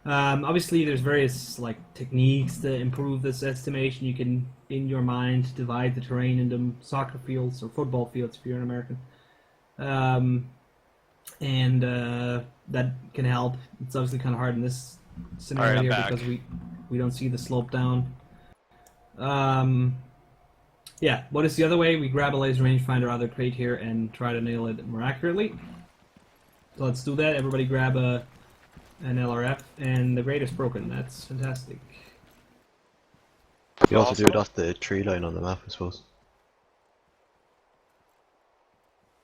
Obviously, there's various techniques to improve this estimation. You can, in your mind, divide the terrain into soccer fields or football fields if you're an American. and that can help. It's obviously kind of hard in this scenario Alright, I'm here back. because we don't see the slope down. Yeah, what is the other way? We grab a laser rangefinder out of the crate here and try to nail it more accurately. So let's do that. Everybody grab an LRF, and the grate is broken. That's fantastic. You also do it off the tree line on the map, I suppose.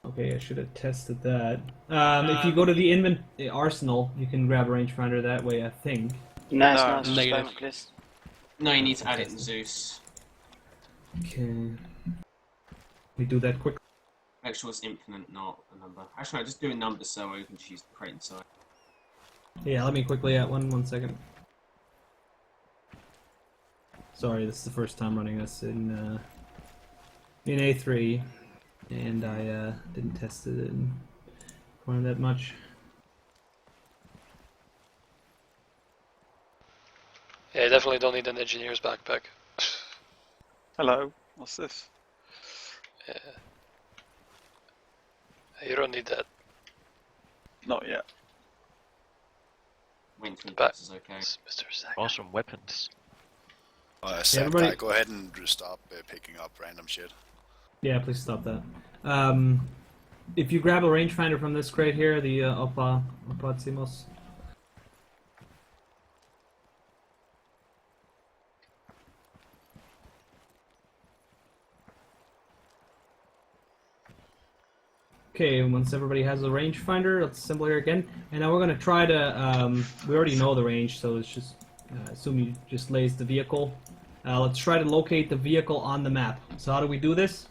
Okay, I should have tested that. If you go to the arsenal, you can grab a rangefinder that way, I think. No, it's No, not. It's just negative. binoculars. No, you need to add it in Zeus. Okay. We do that quick. Make sure it's infinite, not a number. Actually, no, just do a number so we can just use the crate inside. Yeah, let me quickly add one second. Sorry, this is the first time running this in A3, and I didn't test it in Corner that much. Yeah, you definitely don't need an engineer's backpack. Hello, what's this? Yeah. You don't need that. Not yet. Wing twin But- is okay. It's Mr. Zach. Awesome weapons. Seth, everybody- go ahead and just stop picking up random shit. Yeah, please stop that. If you grab a rangefinder from this crate here, the Opacimos. Okay, once everybody has a rangefinder, let's assemble here again. And now we're going to try to, we already know the range, so it's just, assume you just lays the vehicle. Let's try to locate the vehicle on the map. So how do we do this?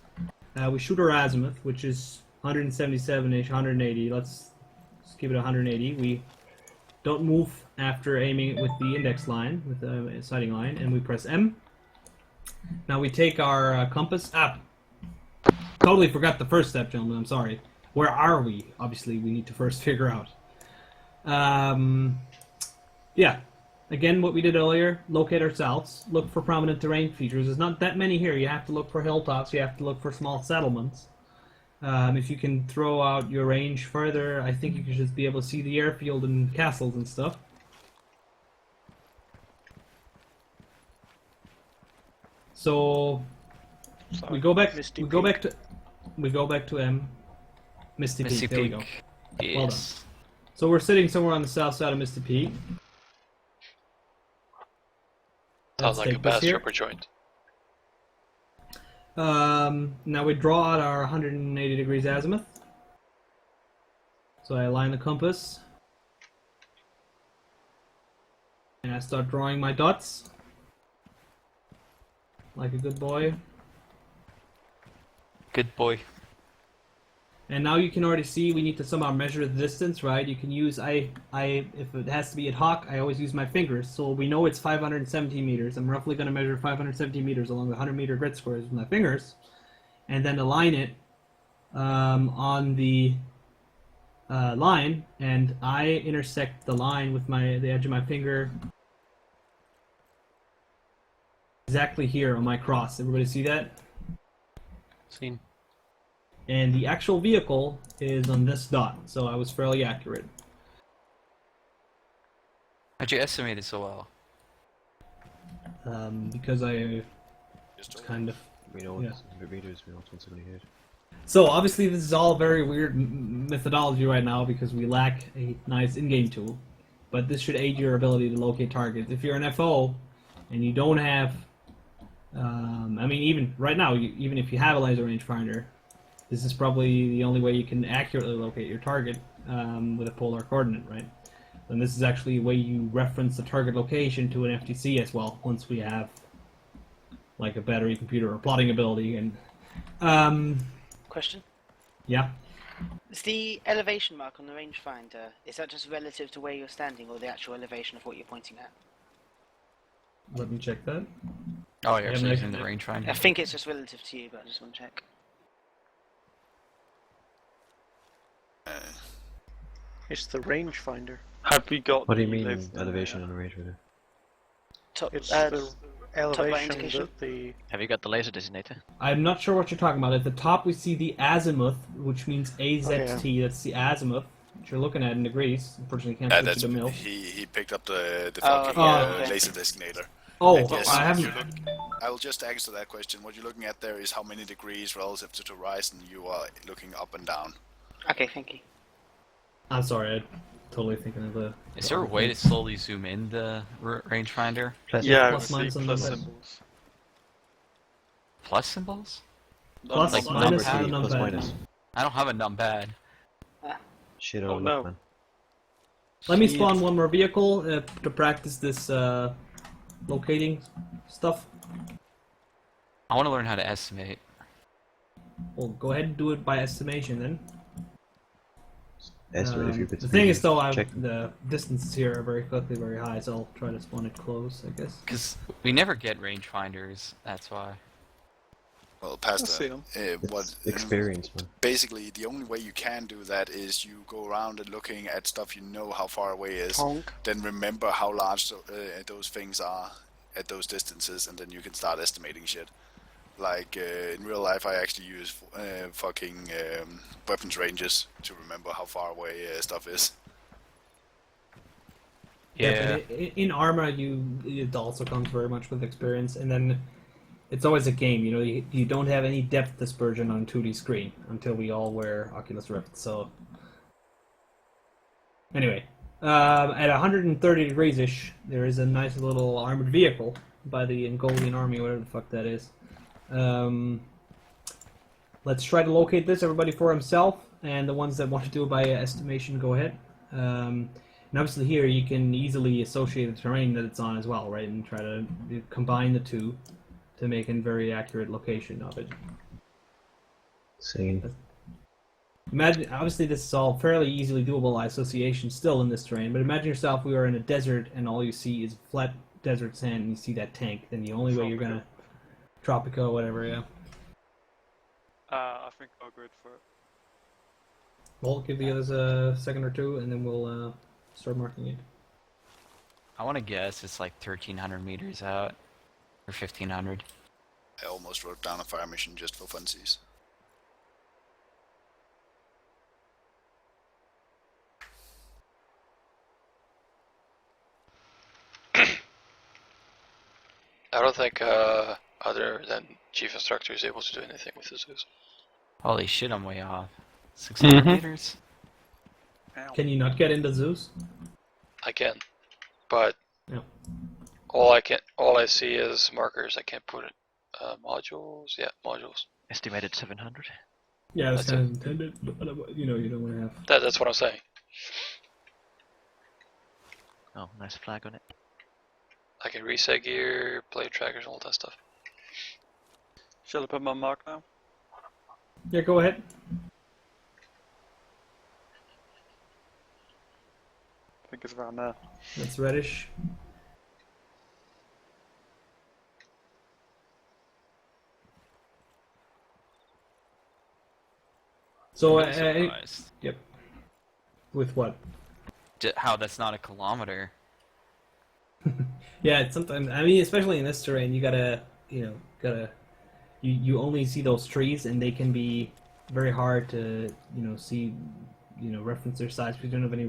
We shoot our azimuth, which is 177-ish, 180. Let's keep it 180. We don't move after aiming with the index line, with the sighting line, and we press M. Now we take our compass. Totally forgot the first step, gentlemen. I'm sorry. Where are we? Obviously, we need to first figure out. Yeah. Again, what we did earlier, locate ourselves, look for prominent terrain features. There's not that many here. You have to look for hilltops, you have to look for small settlements. If you can throw out your range further, I think you should just be able to see the airfield and castles and stuff. So we go back Misty we go Peak. back to M. Misty Peak, there we go. Yes. Well done. So we're sitting somewhere on the south side of Misty Peak. Sounds Let's like a take this bad here. stripper joint. Now we draw out our 180 degrees azimuth. So I align the compass. And I start drawing my dots. Like a good boy. Good boy. And now you can already see we need to somehow measure the distance, right? You can use, if it has to be ad hoc, I always use my fingers. So we know it's 517 meters. I'm roughly going to measure 517 meters along the 100 meter grid squares with my fingers. And then align it on the line. And I intersect the line with the edge of my finger exactly here on my cross. Everybody see that? Seen. And the actual vehicle is on this dot, so I was fairly accurate. How'd you estimate it so well? Because I Just kind of... We know Yeah. it's meters, we know it's 178. So obviously this is all very weird methodology right now because we lack a nice in-game tool. But this should aid your ability to locate targets. If you're an FO and you don't have... I mean, even right now, even if you have a laser rangefinder, this is probably the only way you can accurately locate your target with a polar coordinate, right? And this is actually a way you reference the target location to an FTC as well, once we have like a battery computer or plotting ability. And Question? yeah, Is the elevation mark on the rangefinder, is that just relative to where you're standing or the actual elevation of what you're pointing at? let me check that. Oh, you're Yeah, actually but using the rangefinder. I think it's just relative to you, but I just want to check. It's the rangefinder. Have we got What do you the mean live- elevation on the range with it? Top, It's uh, the right elevation indication. that the... Have you got the laser designator? I'm not sure what you're talking about. At the top we see the azimuth, which means AZT, Oh, that's the azimuth. which you're looking at and agrees. Unfortunately, can't Yeah, switch that's to the mill. he picked up the Oh, fucking okay. laser designator. Oh, And yes, I if haven't. you look, I will just answer that question. What you're looking at there is how many degrees relative to the horizon you are looking up and down. Okay, thank you. I'm sorry, I'm totally thinking of the. Is there a way to slowly zoom in the rangefinder? Yeah, plus, we minus see on plus numbers. symbols. Plus symbols? Plus, Like minus, numpad? and Plus numpad. minus. I don't have a numpad. Shit, Oh, oh no. look, man. Let me spawn one more vehicle to practice this locating stuff. I want to learn how to estimate. Well, go ahead and do it by estimation then. Estimate if you're The thing is, though, the distances here are very high, so I'll try to spawn it close, I guess. Because we never get rangefinders, that's why. Well, I past see that, 'em. what Experience, man. basically the only way you can do that is you go around and looking at stuff you know how far away is. Honk. Then remember how large those things are at those distances, and then you can start estimating shit. Like in real life, I actually use fucking weapons ranges to remember how far away stuff is. Yeah. But in Arma, it also comes very much with experience, and then it's always a game. You know, you don't have any depth dispersion on 2D screen until we all wear Oculus Rift. So anyway, at 130 degrees ish, there is a nice little armored vehicle by the Angolian army, whatever the fuck that is. Let's try to locate this, everybody for himself, and the ones that want to do it by estimation, go ahead. And obviously here you can easily associate the terrain that it's on as well, right? And try to combine the two to make a very accurate location of it. Same. Imagine, obviously this is all fairly easily doable by association still in this terrain, but imagine yourself we are in a desert and all you see is flat desert sand and you see that tank, then the only way you're gonna... Tropico, whatever, yeah. I think I'll go for it. We'll give the others a second or two, and then we'll start marking it. I want to guess it's like 1,300 meters out. Or 1,500. I almost wrote down a fire mission just for funsies. I don't think other than Chief Instructor is able to do anything with the Zeus. Holy shit, I'm way off. 600 meters? Ow. Can you not get into Zeus? I can, but No. all I see is markers. I can't put it. Modules, yeah, modules. Estimated 700. Yeah, that's That's kind of intended, but you know, you don't want to have... That's what I'm saying. Oh, nice flag on it. I can reset gear, blade trackers, all that stuff. Shall I put my mark now? Yeah, go ahead. I think it's around there. That's reddish. So, I'm really surprised. yep. With what? How that's not a kilometer. Yeah, it's sometimes, I mean, especially in this terrain, you gotta, you only see those trees, and they can be very hard to, see, reference their size, because you don't have any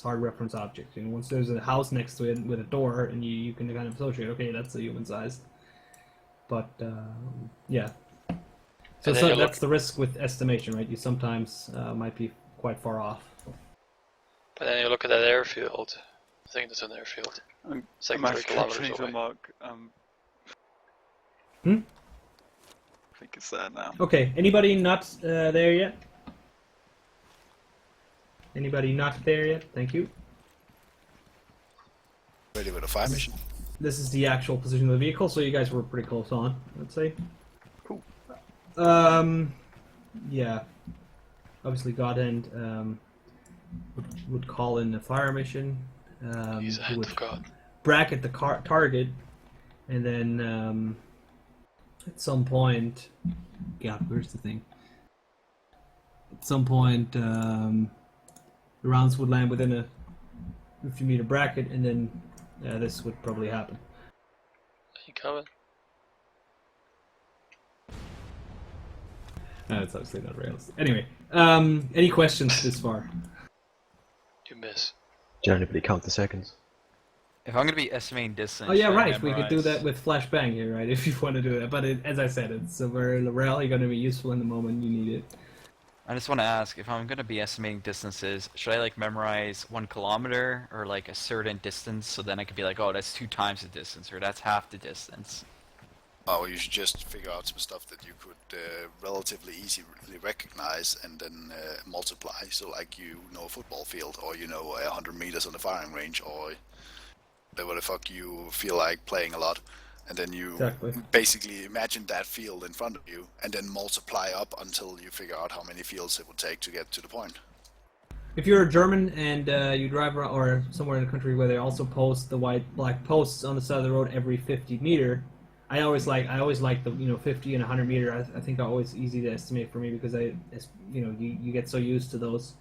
hard reference objects. Once there's a house next to it with a door, and you can kind of associate, okay, that's a human size. But, yeah. So that's the risk with estimation, right? You sometimes might be quite far off. But then you look at that airfield. I think that's an airfield. It's like I'm 3 actually kilometers change away. the mark. Hmm? I think it's there now. Okay, anybody not there yet? Anybody not there yet? Thank you. Ready with a fire mission? This is the actual position of the vehicle, so you guys were pretty close on, let's say. Cool. Yeah. Obviously, Godhand would call in a fire mission. He's a who hand would of God. bracket the target, and then at some point, God, where's the thing? At some point, the rounds would land within a 50-meter bracket, and then this would probably happen. You coming? It's obviously not realistic. Anyway, any questions this far? you miss. Generally, but count the seconds. If I'm gonna be estimating distance, Oh yeah, should I right. We could do memorize- that with flashbang here, right? If you want to do that, but as I said, it's very rarely going to be useful in the moment you need it. I just want to ask, if I'm gonna be estimating distances, should I like memorize 1 kilometer or like a certain distance, so then I could be like, oh, that's 2 times the distance, or that's half the distance? Oh, you should just figure out some stuff that you could relatively easily recognize and then multiply. So, like, you know a football field, or you know 100 meters on the firing range, or whatever the fuck you feel like playing a lot. And then you basically imagine that field in front of you, and then multiply up until you figure out how many fields it would take to get to the point. If you're a German and you drive around, or somewhere in the country where they also post the white black posts on the side of the road every 50 meter, I always like the 50 and 100 meter. I think are always easy to estimate for me because you get so used to those.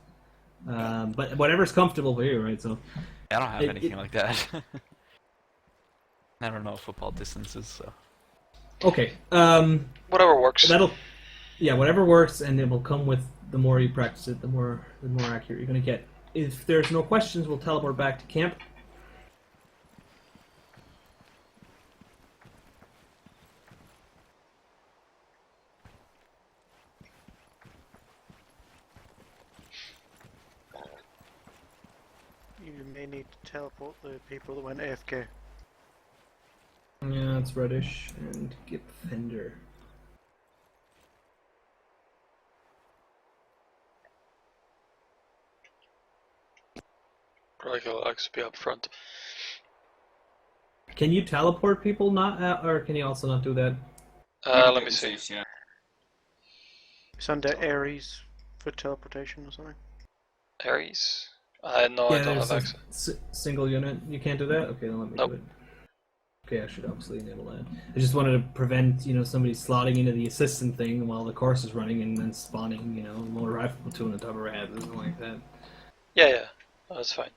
But whatever's comfortable for you, right? So I don't have anything like that. I don't know football distances, so. Okay. Whatever works. Whatever works, and it will come with the more you practice it, the more accurate you're gonna get. If there's no questions, we'll teleport back to camp. You may need to teleport the people that went AFK. Yeah, it's Reddish and Gip Fender. Probably likes to be up front. Can you teleport people not, or can you also not do that? Let me see. Yeah. It's under Ares for teleportation or something. Ares? No, I don't have access. Single unit. You can't do that? Okay, then let me Nope. do it. Okay, I should obviously enable that. I just wanted to prevent, somebody slotting into the assistant thing while the course is running and then spawning, a motor rifle platoon on top of our heads or something like that. Yeah, no, that's fine.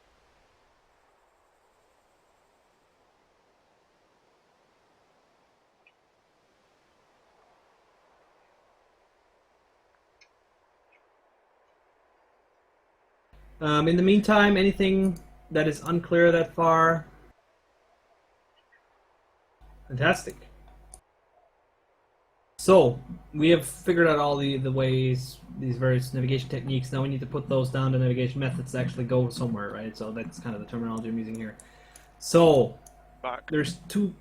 In the meantime, anything that is unclear that far? Fantastic. So, we have figured out all the ways, these various navigation techniques. Now we need to put those down to navigation methods to actually go somewhere, right? So that's kind of the terminology I'm using here. So, there's two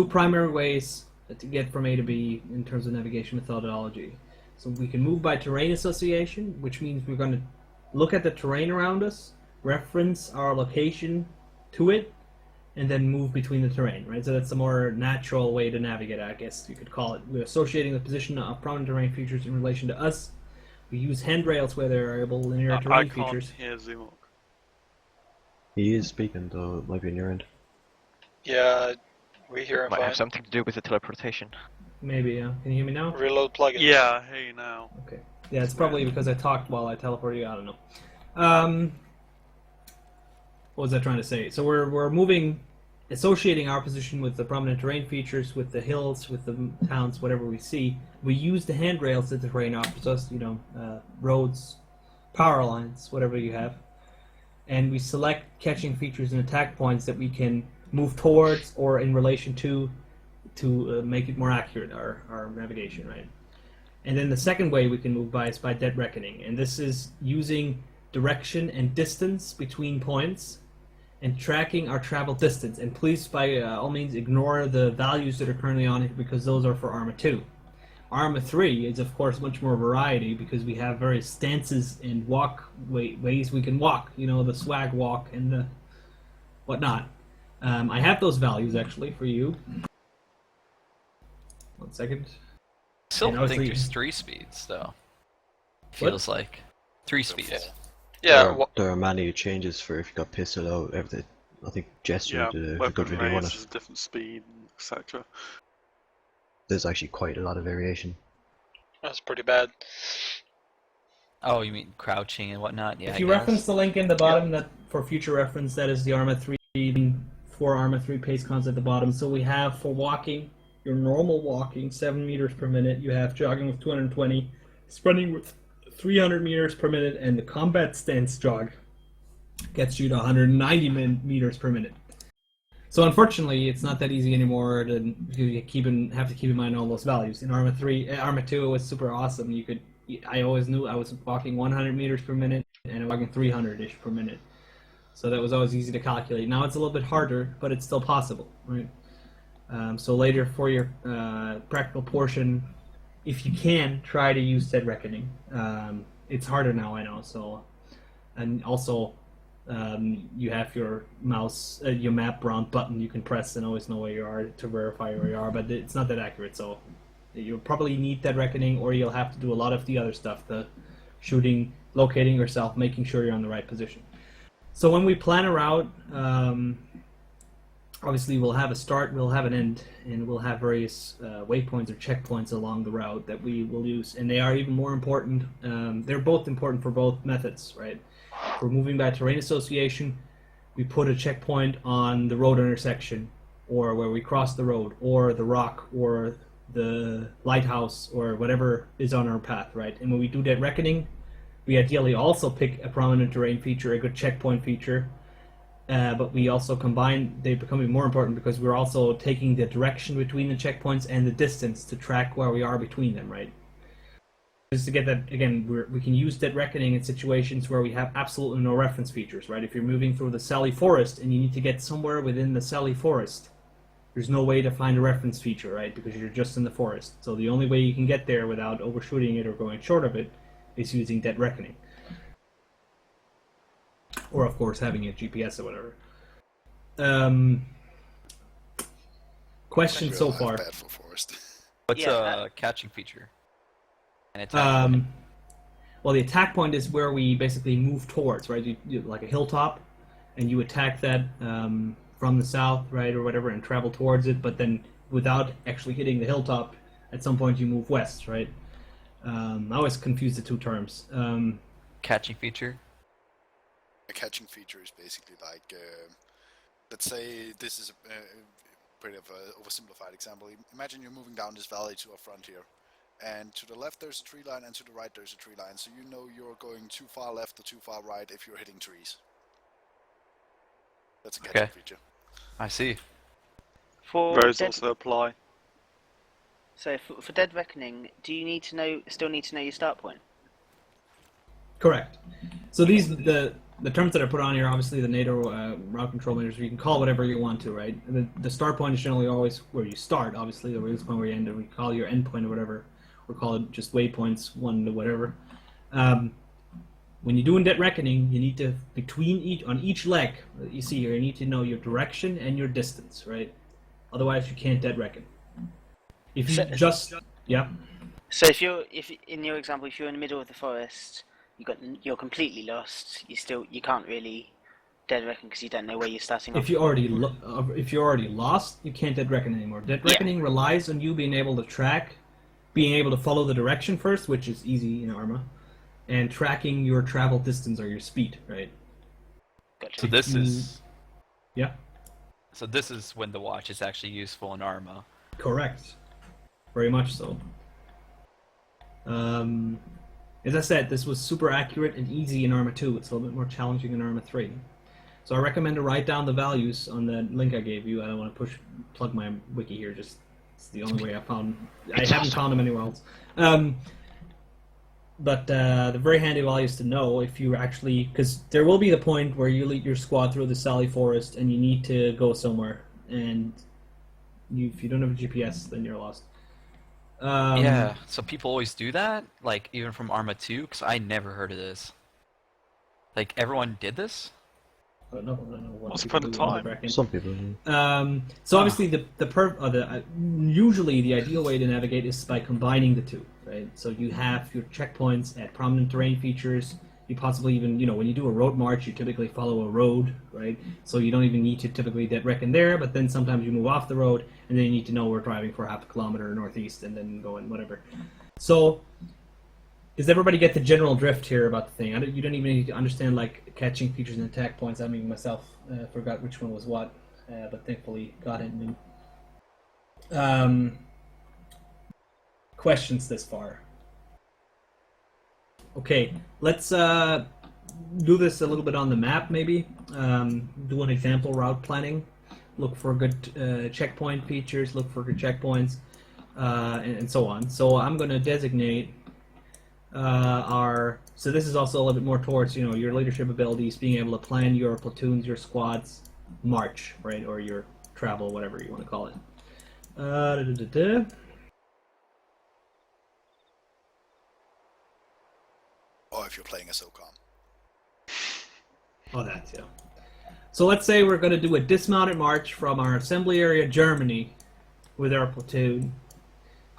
primary ways to get from A to B in terms of navigation methodology. So we can move by terrain association, which means we're going to look at the terrain around us, reference our location to it, and then move between the terrain, right? So that's a more natural way to navigate, I guess you could call it. We're associating the position of prominent terrain features in relation to us. We use handrails where there are able linear terrain features. I can't hear Zumok. He is speaking, though it might be on your end. Yeah, we hear him Might fine. have something to do with the teleportation. Maybe, yeah. Can you hear me now? Reload plugins. Yeah, I hear you now. Okay. Yeah, it's probably because I talked while I teleported you. I don't know. What was I trying to say? So we're moving, associating our position with the prominent terrain features, with the hills, with the towns, whatever we see. We use the handrails that the terrain offers us, roads, power lines, whatever you have. And we select catching features and attack points that we can move towards or in relation to make it more accurate, our navigation, right? And then the second way we can move by is by dead reckoning. And this is using direction and distance between points and tracking our travel distance. And please, by all means, ignore the values that are currently on it because those are for Arma 2. Arma 3 is, of course, much more variety because we have various stances and ways we can walk. The swag walk and the whatnot. I have those values, actually, for you. 1 second. Still And think obviously- there's 3 speeds, though. Feels like 3 speeds. Yeah, There are many changes for if you got pistol out, everything. I think Jester Yeah, did a good weapon video on range it. is different speed, etc. There's actually quite a lot of variation. that's pretty bad. Oh, you mean crouching and whatnot? Yeah. If you reference the link in the bottom, that for future reference, that is the Arma 3 for Arma 3 pace cons at the bottom. So we have for walking, your normal walking, 7 meters per minute. You have jogging with 220, sprinting with 300 meters per minute, and the combat stance jog gets you to 190 meters per minute. So unfortunately, it's not that easy anymore to have to keep in mind all those values. In Arma 2, it was super awesome. I always knew I was walking 100 meters per minute and I'm walking 300-ish per minute. So that was always easy to calculate. Now it's a little bit harder, but it's still possible, right? So later for your practical portion, if you can, try to use dead reckoning. It's harder now, I know. So, and also. You have your mouse, your map round button you can press and always know where you are to verify where you are, but it's not that accurate, so you'll probably need that reckoning, or you'll have to do a lot of the other stuff, the shooting, locating yourself, making sure you're on the right position. So when we plan a route, obviously we'll have a start, we'll have an end, and we'll have various waypoints or checkpoints along the route that we will use, and they are even more important. They're both important for both methods, right? For moving by terrain association, we put a checkpoint on the road intersection, or where we cross the road, or the rock, or the lighthouse, or whatever is on our path, right? And when we do that reckoning, we ideally also pick a prominent terrain feature, a good checkpoint feature, but we also they become even more important because we're also taking the direction between the checkpoints and the distance to track where we are between them, right? Just to get that, again, we can use that reckoning in situations where we have absolutely no reference features, right? If you're moving through the Sally Forest and you need to get somewhere within the Sally Forest, there's no way to find a reference feature, right? Because you're just in the forest. So the only way you can get there without overshooting it or going short of it is using that reckoning. Or, of course, having a GPS or whatever. Questions so far? Bad for forest. What's a catching feature? An attack point? Well, the attack point is where we basically move towards, right? You like a hilltop, and you attack that from the south, right, or whatever, and travel towards it, but then without actually hitting the hilltop, at some point you move west, right? I always confuse the two terms. Catching feature? A catching feature is basically like, let's say this is a pretty of an oversimplified example. Imagine you're moving down this valley to a frontier, and to the left there's a tree line, and to the right there's a tree line, so you know you're going too far left or too far right if you're hitting trees. That's a catching feature. I see. Roads also apply. So for Dead Reckoning, do you still need to know your start point? Correct. So these the terms that are put on here, obviously the NATO route control measures, you can call whatever you want to, right? The start point is generally always where you start, obviously, the release point where you end, and we call your end point or whatever, or call it just waypoints, 1 to whatever. When you're doing Dead Reckoning, you need to, on each leg that you see here, you need to know your direction and your distance, right? Otherwise, you can't Dead Reckon. If you yeah. So if in your example, if you're in the middle of the forest, you're completely lost. You can't really Dead Reckon because you don't know where you're starting off. If you're already lost, you can't Dead Reckon anymore. Dead Reckoning relies on you being able to track, being able to follow the direction first, which is easy in Arma, and tracking your travel distance or your speed, right? Gotcha. So this is... Yeah. So this is when the watch is actually useful in Arma. Correct. Very much so. As I said, this was super accurate and easy in Arma 2. It's a little bit more challenging in Arma 3. So I recommend to write down the values on the link I gave you. I don't want to plug my wiki here. Just it's the only way I found. I haven't found them anywhere else. But the very handy values to know if you actually, because there will be the point where you lead your squad through the Sally Forest and you need to go somewhere, and if you don't have a GPS, then you're lost. Yeah, so people always do that, like even from Arma 2, because I never heard of this. Like everyone did this? I don't know what What's people the do time? with Some people do. So obviously usually the ideal way to navigate is by combining the two, right? So you have your checkpoints at prominent terrain features. You possibly even, when you do a road march, you typically follow a road, right? So you don't even need to typically Dead Reckon there, but then sometimes you move off the road, and then you need to know we're driving for half a kilometer northeast, and then going whatever. So, does everybody get the general drift here about the thing? You don't even need to understand, like, catching features and attack points. I mean, myself forgot which one was what, but thankfully got it. Questions this far? Okay, let's do this a little bit on the map, maybe. Do an example route planning. Look for good checkpoint features. Look for good checkpoints, and so on. So I'm going to designate our. So this is also a little bit more towards your leadership abilities, being able to plan your platoons, your squads, march, right, or your travel, whatever you want to call it. Or if you're playing a SOCOM. Oh, that's, yeah. So let's say we're going to do a dismounted march from our assembly area, Germany, with our platoon,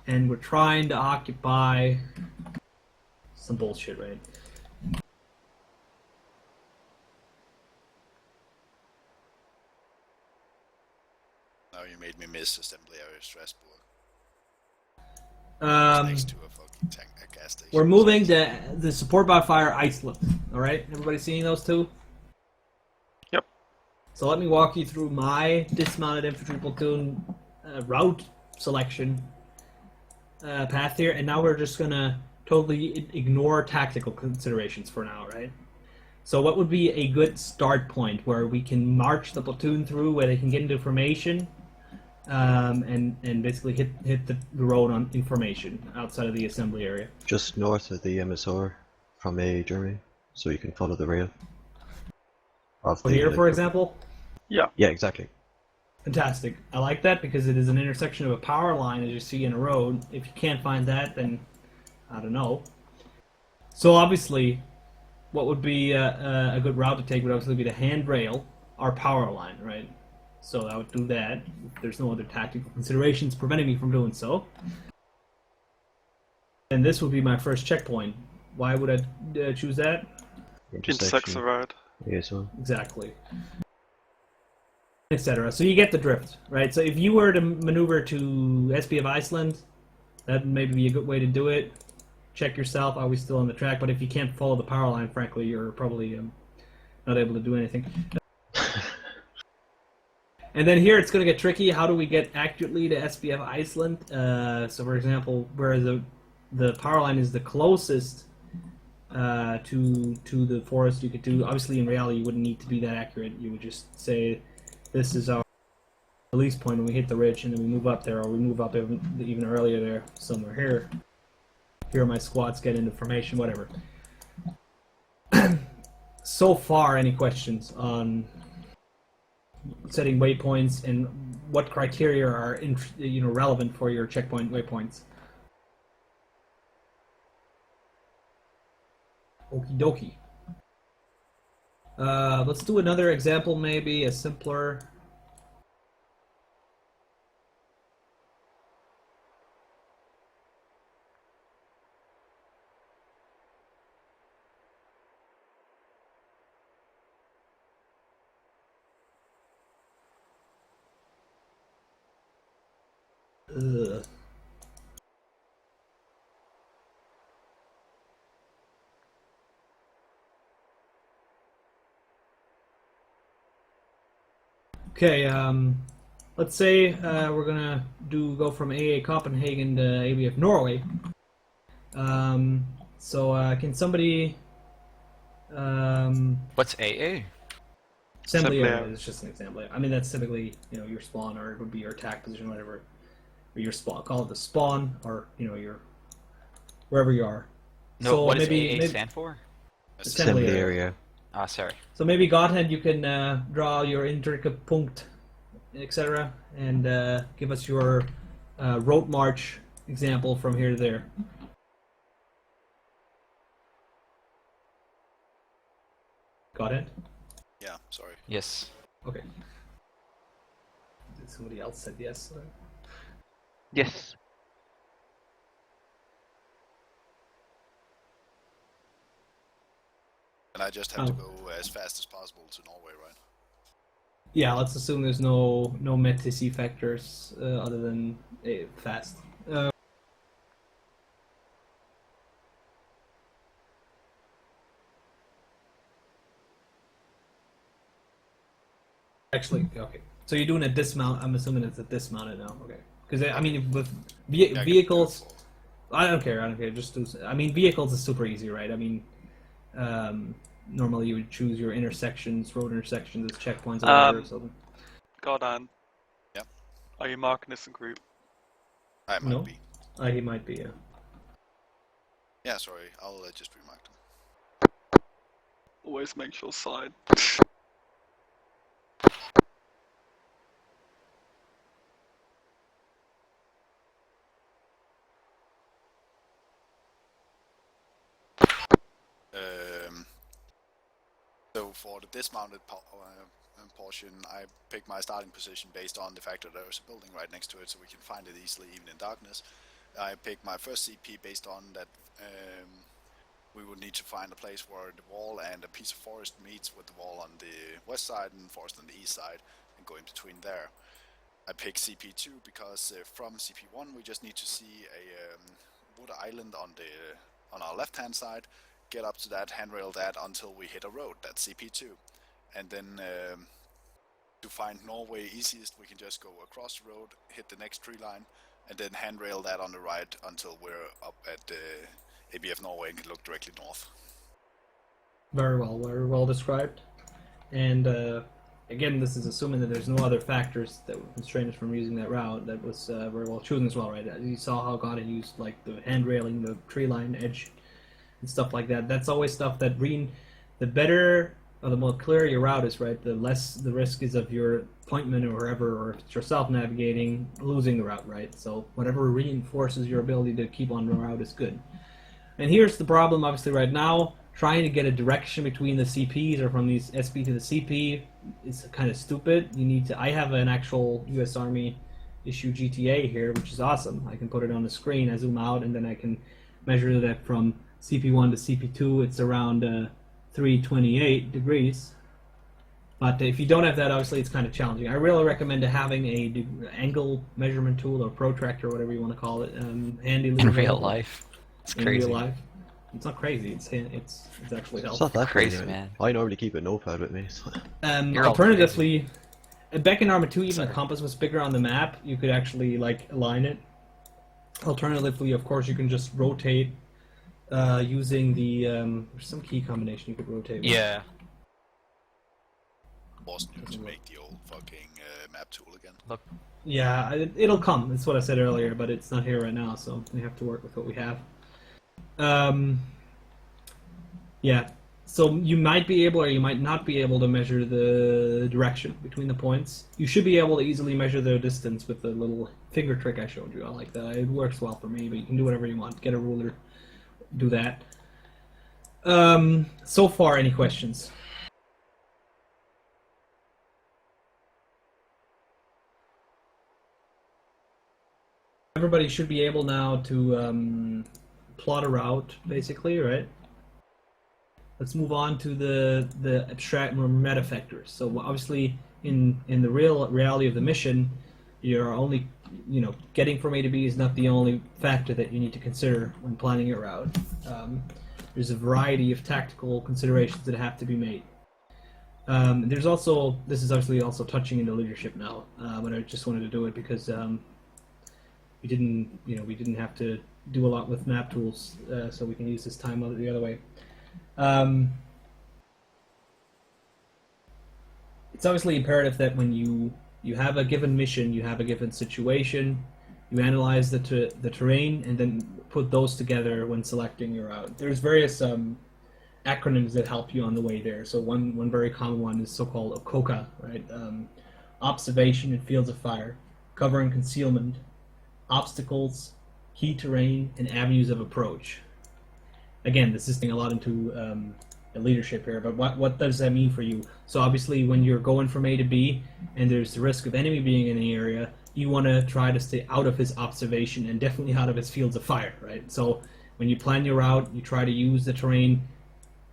and we're trying to occupy some bullshit, right? Now you made me miss assembly area Strasbourg. Um, Next to a fucking tank, a gas station. We're moving to the support by fire Iceland. All right, everybody seeing those two? Yep. So let me walk you through my dismounted infantry platoon route selection path here, and now we're just gonna totally ignore tactical considerations for now, right? So what would be a good start point where we can march the platoon through, where they can get into formation, and basically hit the road on information outside of the assembly area? Just north of the MSR from Germany, so you can follow the rail. Here, for example? Yeah. Yeah, exactly. Fantastic. I like that because it is an intersection of a power line, as you see in a road. If you can't find that, then I don't know. So obviously, what would be a good route to take would obviously be the handrail, our power line, right? So I would do that. There's no other tactical considerations preventing me from doing so. And this would be my first checkpoint. Why would I choose that? Intersects the road. Yeah, so. Exactly. Etc. So you get the drift, right? So if you were to maneuver to SB of Iceland, that would maybe be a good way to do it. Check yourself, are we still on the track? But if you can't follow the power line, frankly, you're probably not able to do anything. And then here it's going to get tricky. How do we get accurately to SBF Iceland? So, for example, where the power line is the closest to the forest, you could do. Obviously, in reality, you wouldn't need to be that accurate. You would just say, "This is our release point," when we hit the ridge, and then we move up there, or we move up even earlier there, somewhere here. Here are my squads get into formation, whatever. So far, any questions on setting waypoints and what criteria are relevant for your checkpoint waypoints? Okie dokie. Let's do another example, maybe a simpler. Ugh. Okay, let's say we're gonna go from AA Copenhagen to ABF Norway. Can somebody What's AA? assembly area is just an example. I mean, that's typically your spawn, or it would be your attack position, whatever, or your spawn. Call it the spawn, or your wherever you are. No, so what does maybe AA stand for? Assembly area. Ah, sorry. So maybe Godhead, you can draw your intricate punkt, etc., and give us your road march example from here to there. Godhead? Yeah, sorry. Yes. Okay. Somebody else said yes. Yes. And I just have to go as fast as possible to Norway, right? Yeah, let's assume there's no METC factors other than fast. Actually, okay. So you're doing a dismount. I'm assuming it's a dismounted now. Okay. Because I mean, with vehicles, I don't care. Just do. I mean, vehicles is super easy, right? I mean, normally you would choose your intersections, road intersections as checkpoints or something. Godan. Yep. Are you marking this in group? I might No? be. He might be, yeah. Yeah, sorry. I'll just remark them. Always make sure side. So for the dismounted portion, I pick my starting position based on the fact that there's a building right next to it, so we can find it easily even in darkness. I pick my first CP based on that we would need to find a place where the wall and a piece of forest meets with the wall on the west side and forest on the east side, and go in between there. I pick CP2 because from CP1 we just need to see a wood island on our left hand side, get up to that, handrail that until we hit a road, that's CP2. And then to find Norway easiest, we can just go across the road, hit the next tree line, and then handrail that on the right until we're up at ABF Norway and can look directly north. Very well described. And again, this is assuming that there's no other factors that would constrain us from using that route. That was very well chosen as well, right? You saw how God had used like the hand railing, the tree line edge, and stuff like that. That's always stuff that the better or the more clear your route is, right, the less the risk is of your appointment or wherever, or if it's yourself navigating, losing the route, right? So whatever reinforces your ability to keep on the route is good. And here's the problem, obviously, right now. Trying to get a direction between the CPs or from these SP to the CP is kind of stupid. You need to. I have an actual U.S. Army issue GTA here, which is awesome. I can put it on the screen. I zoom out, and then I can measure that from CP1 to CP2. It's around 328 degrees. But if you don't have that, obviously, it's kind of challenging. I really recommend having a angle measurement tool or protractor, whatever you want to call it, handy. In real life, it's crazy. In real life. It's not crazy. It's actually helpful. It's not that crazy, crazy, man. I normally keep a notepad with me. So. Alternatively, back in Arma 2, even the compass was bigger on the map. You could actually like align it. Alternatively, of course, you can just rotate using the there's some key combination you could rotate with. Yeah. Wasn't you to make the old fucking map tool again? Look. Yeah, it'll come. That's what I said earlier, but it's not here right now, so we have to work with what we have. Yeah, so you might be able or you might not be able to measure the direction between the points. You should be able to easily measure the distance with the little finger trick I showed you. I like that. It works well for me, but you can do whatever you want. Get a ruler, do that. So far, any questions? Everybody should be able now to plot a route, basically, right? Let's move on to the abstract more meta factors. So obviously, in the reality of the mission, you're only, getting from A to B is not the only factor that you need to consider when planning your route. There's a variety of tactical considerations that have to be made. There's also, this is obviously also touching into leadership now, but I just wanted to do it because we didn't have to do a lot with map tools, so we can use this time the other way. It's obviously imperative that when you have a given mission, you have a given situation, you analyze the terrain, and then put those together when selecting your route. There's various acronyms that help you on the way there. So one very common one is so-called OCOCA, right? Observation in fields of fire, cover and concealment, obstacles, key terrain, and avenues of approach. Again, this is getting a lot into the leadership here, but what does that mean for you? So obviously when you're going from A to B and there's the risk of enemy being in the area, you want to try to stay out of his observation and definitely out of his fields of fire, right? So when you plan your route, you try to use the terrain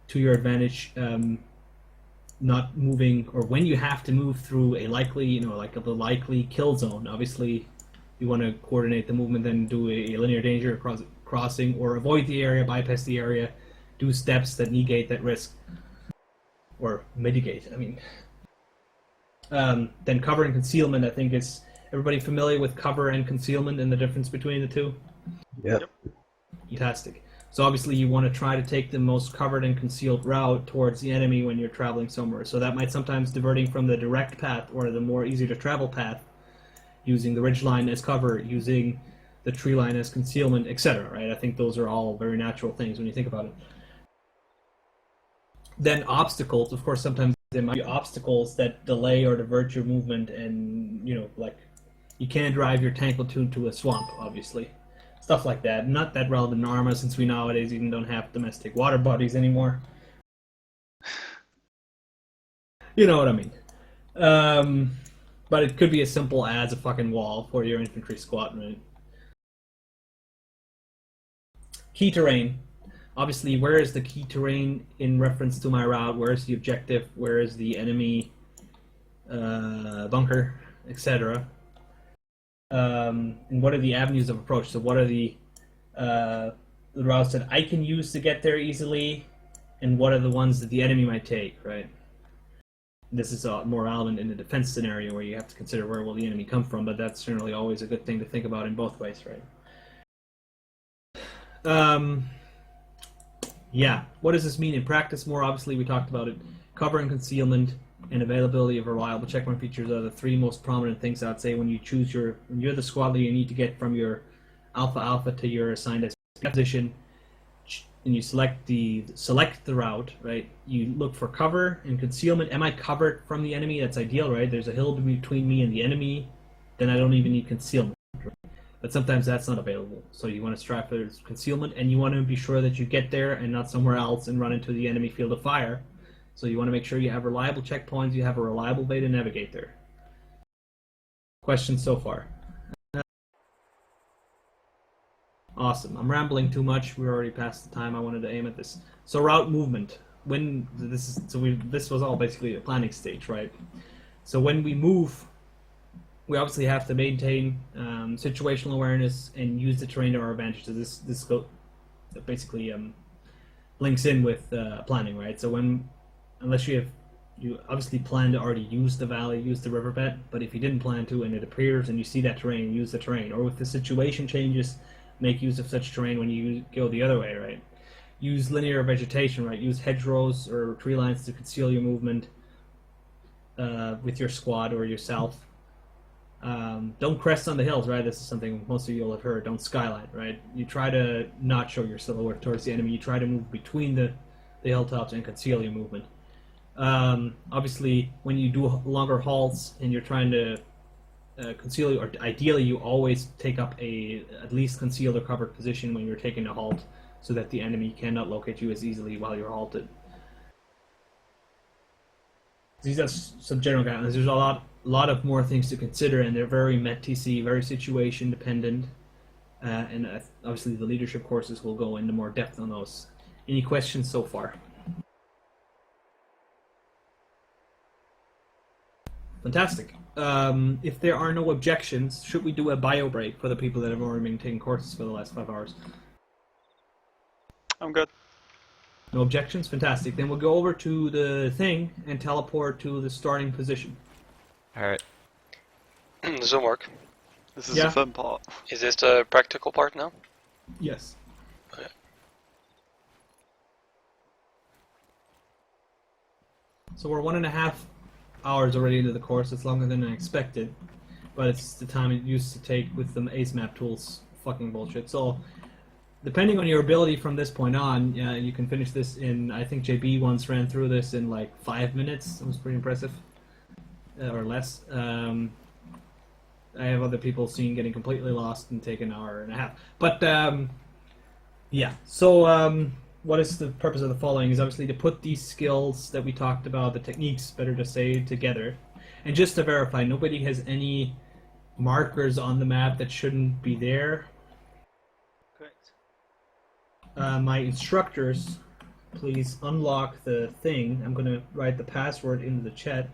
to your advantage, not moving, or when you have to move through a likely, like the likely kill zone, obviously you want to coordinate the movement, then do a linear danger crossing, or avoid the area, bypass the area, do steps that negate that risk, or mitigate, Then cover and concealment, I think, is everybody familiar with cover and concealment and the difference between the two? Yep. Fantastic. So obviously you want to try to take the most covered and concealed route towards the enemy when you're traveling somewhere. So that might sometimes diverting from the direct path or the more easy to travel path, using the ridge line as cover, using the tree line as concealment, etc. Right? I think those are all very natural things when you think about it. Then obstacles, of course, sometimes there might be obstacles that delay or divert your movement, and like you can't drive your tank platoon to a swamp, obviously. Stuff like that. Not that relevant in Arma, since we nowadays even don't have domestic water bodies anymore. You know what I mean. But it could be as simple as a fucking wall for your infantry squad, right? Key terrain. Obviously, where is the key terrain in reference to my route? Where is the objective? Where is the enemy bunker, etc.? And what are the avenues of approach? So what are the routes that I can use to get there easily, and what are the ones that the enemy might take, right? This is more relevant in the defense scenario where you have to consider where will the enemy come from, but that's generally always a good thing to think about in both ways, right? Yeah, what does this mean in practice? More obviously, we talked about it. Cover and concealment and availability of reliable checkpoint features are the three most prominent things I'd say when you choose when you're the squad leader. You need to get from your alpha to your assigned position, and you select the route, right? You look for cover and concealment. Am I covered from the enemy? That's ideal, right? There's a hill between me and the enemy, then I don't even need concealment. Right? But sometimes that's not available, so you want to strive for concealment, and you want to be sure that you get there and not somewhere else and run into the enemy field of fire. So you want to make sure you have reliable checkpoints, you have a reliable way to navigate there. Questions so far? Awesome. I'm rambling too much. We're already past the time I wanted to aim at this. So route movement. This was all basically a planning stage, right? So when we move, we obviously have to maintain situational awareness and use the terrain to our advantage. So this basically links in with planning, right? So unless you obviously plan to already use the valley, use the riverbed, but if you didn't plan to and it appears and you see that terrain, use the terrain. Or if the situation changes, make use of such terrain when you go the other way, right? Use linear vegetation, right? Use hedgerows or tree lines to conceal your movement with your squad or yourself. Don't crest on the hills, right? This is something most of you will have heard. Don't skyline, right? You try to not show your silhouette towards the enemy. You try to move between the hilltops and conceal your movement. Obviously, when you do longer halts and you're trying to conceal, or ideally you always take up at least concealed or covered position when you're taking a halt, so that the enemy cannot locate you as easily while you're halted. These are some general guidelines. There's a lot of more things to consider, and they're very MET-TC, very situation dependent, and obviously the leadership courses will go into more depth on those. Any questions so far? Fantastic. If there are no objections, should we do a bio break for the people that have already been taking courses for the last 5 hours? I'm good. No objections? Fantastic. Then we'll go over to the thing and teleport to the starting position. Alright. This will work. This is the fun part. Is this the practical part now? Yes. Okay. So we're 1.5 hours already into the course. It's longer than I expected, but it's the time it used to take with the ace map tools. Fucking bullshit. So depending on your ability from this point on, you can finish this in, I think JB once ran through this in like 5 minutes. It was pretty impressive. Or less. I have other people seen getting completely lost and take 1.5 hours. But, yeah. So, what is the purpose of the following is obviously to put these skills that we talked about, the techniques, better to say, together. And just to verify, nobody has any markers on the map that shouldn't be there. My instructors, please unlock the thing. I'm going to write the password into the chat.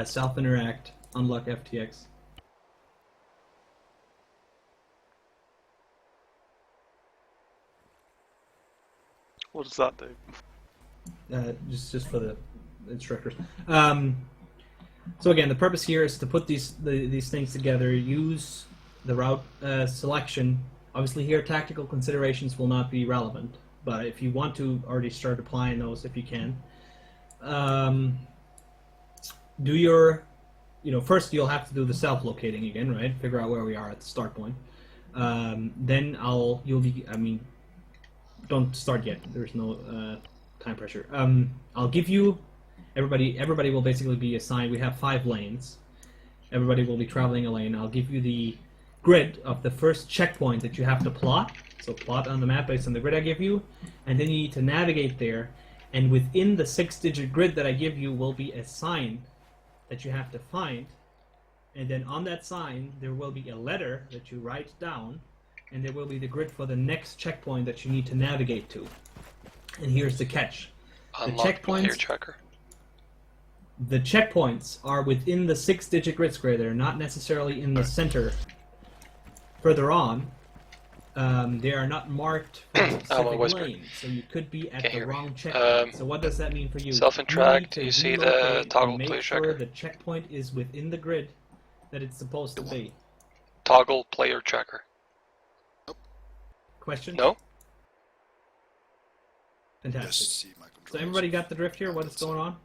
Self-interact, unlock FTX. What does that do? Just for the instructors. So again, the purpose here is to put these things together. Use the route selection, obviously here tactical considerations will not be relevant, but if you want to already start applying those, if you can, do your, first you'll have to do the self-locating again, right? Figure out where we are at the start point. Then don't start yet. There's no time pressure. I'll give you, everybody will basically be assigned, we have 5 lanes. Everybody will be traveling a lane. I'll give you the grid of the first checkpoint that you have to plot. So plot on the map based on the grid I give you, and then you need to navigate there. And within the 6-digit grid that I give you will be a sign that you have to find. And then on that sign there will be a letter that you write down, and there will be the grid for the next checkpoint that you need to navigate to. And here's the catch. Unlock player tracker. The checkpoints are within the 6-digit grid square. They're not necessarily in the center. Further on, they are not marked for a specific lane, so you could be at the wrong checkpoint. So what does that mean for you? Self-interact, do you see the toggle player tracker? Make sure the checkpoint is within the grid that it's supposed to be. Toggle player tracker. Question? No? Fantastic. So everybody got the drift here? What is going on?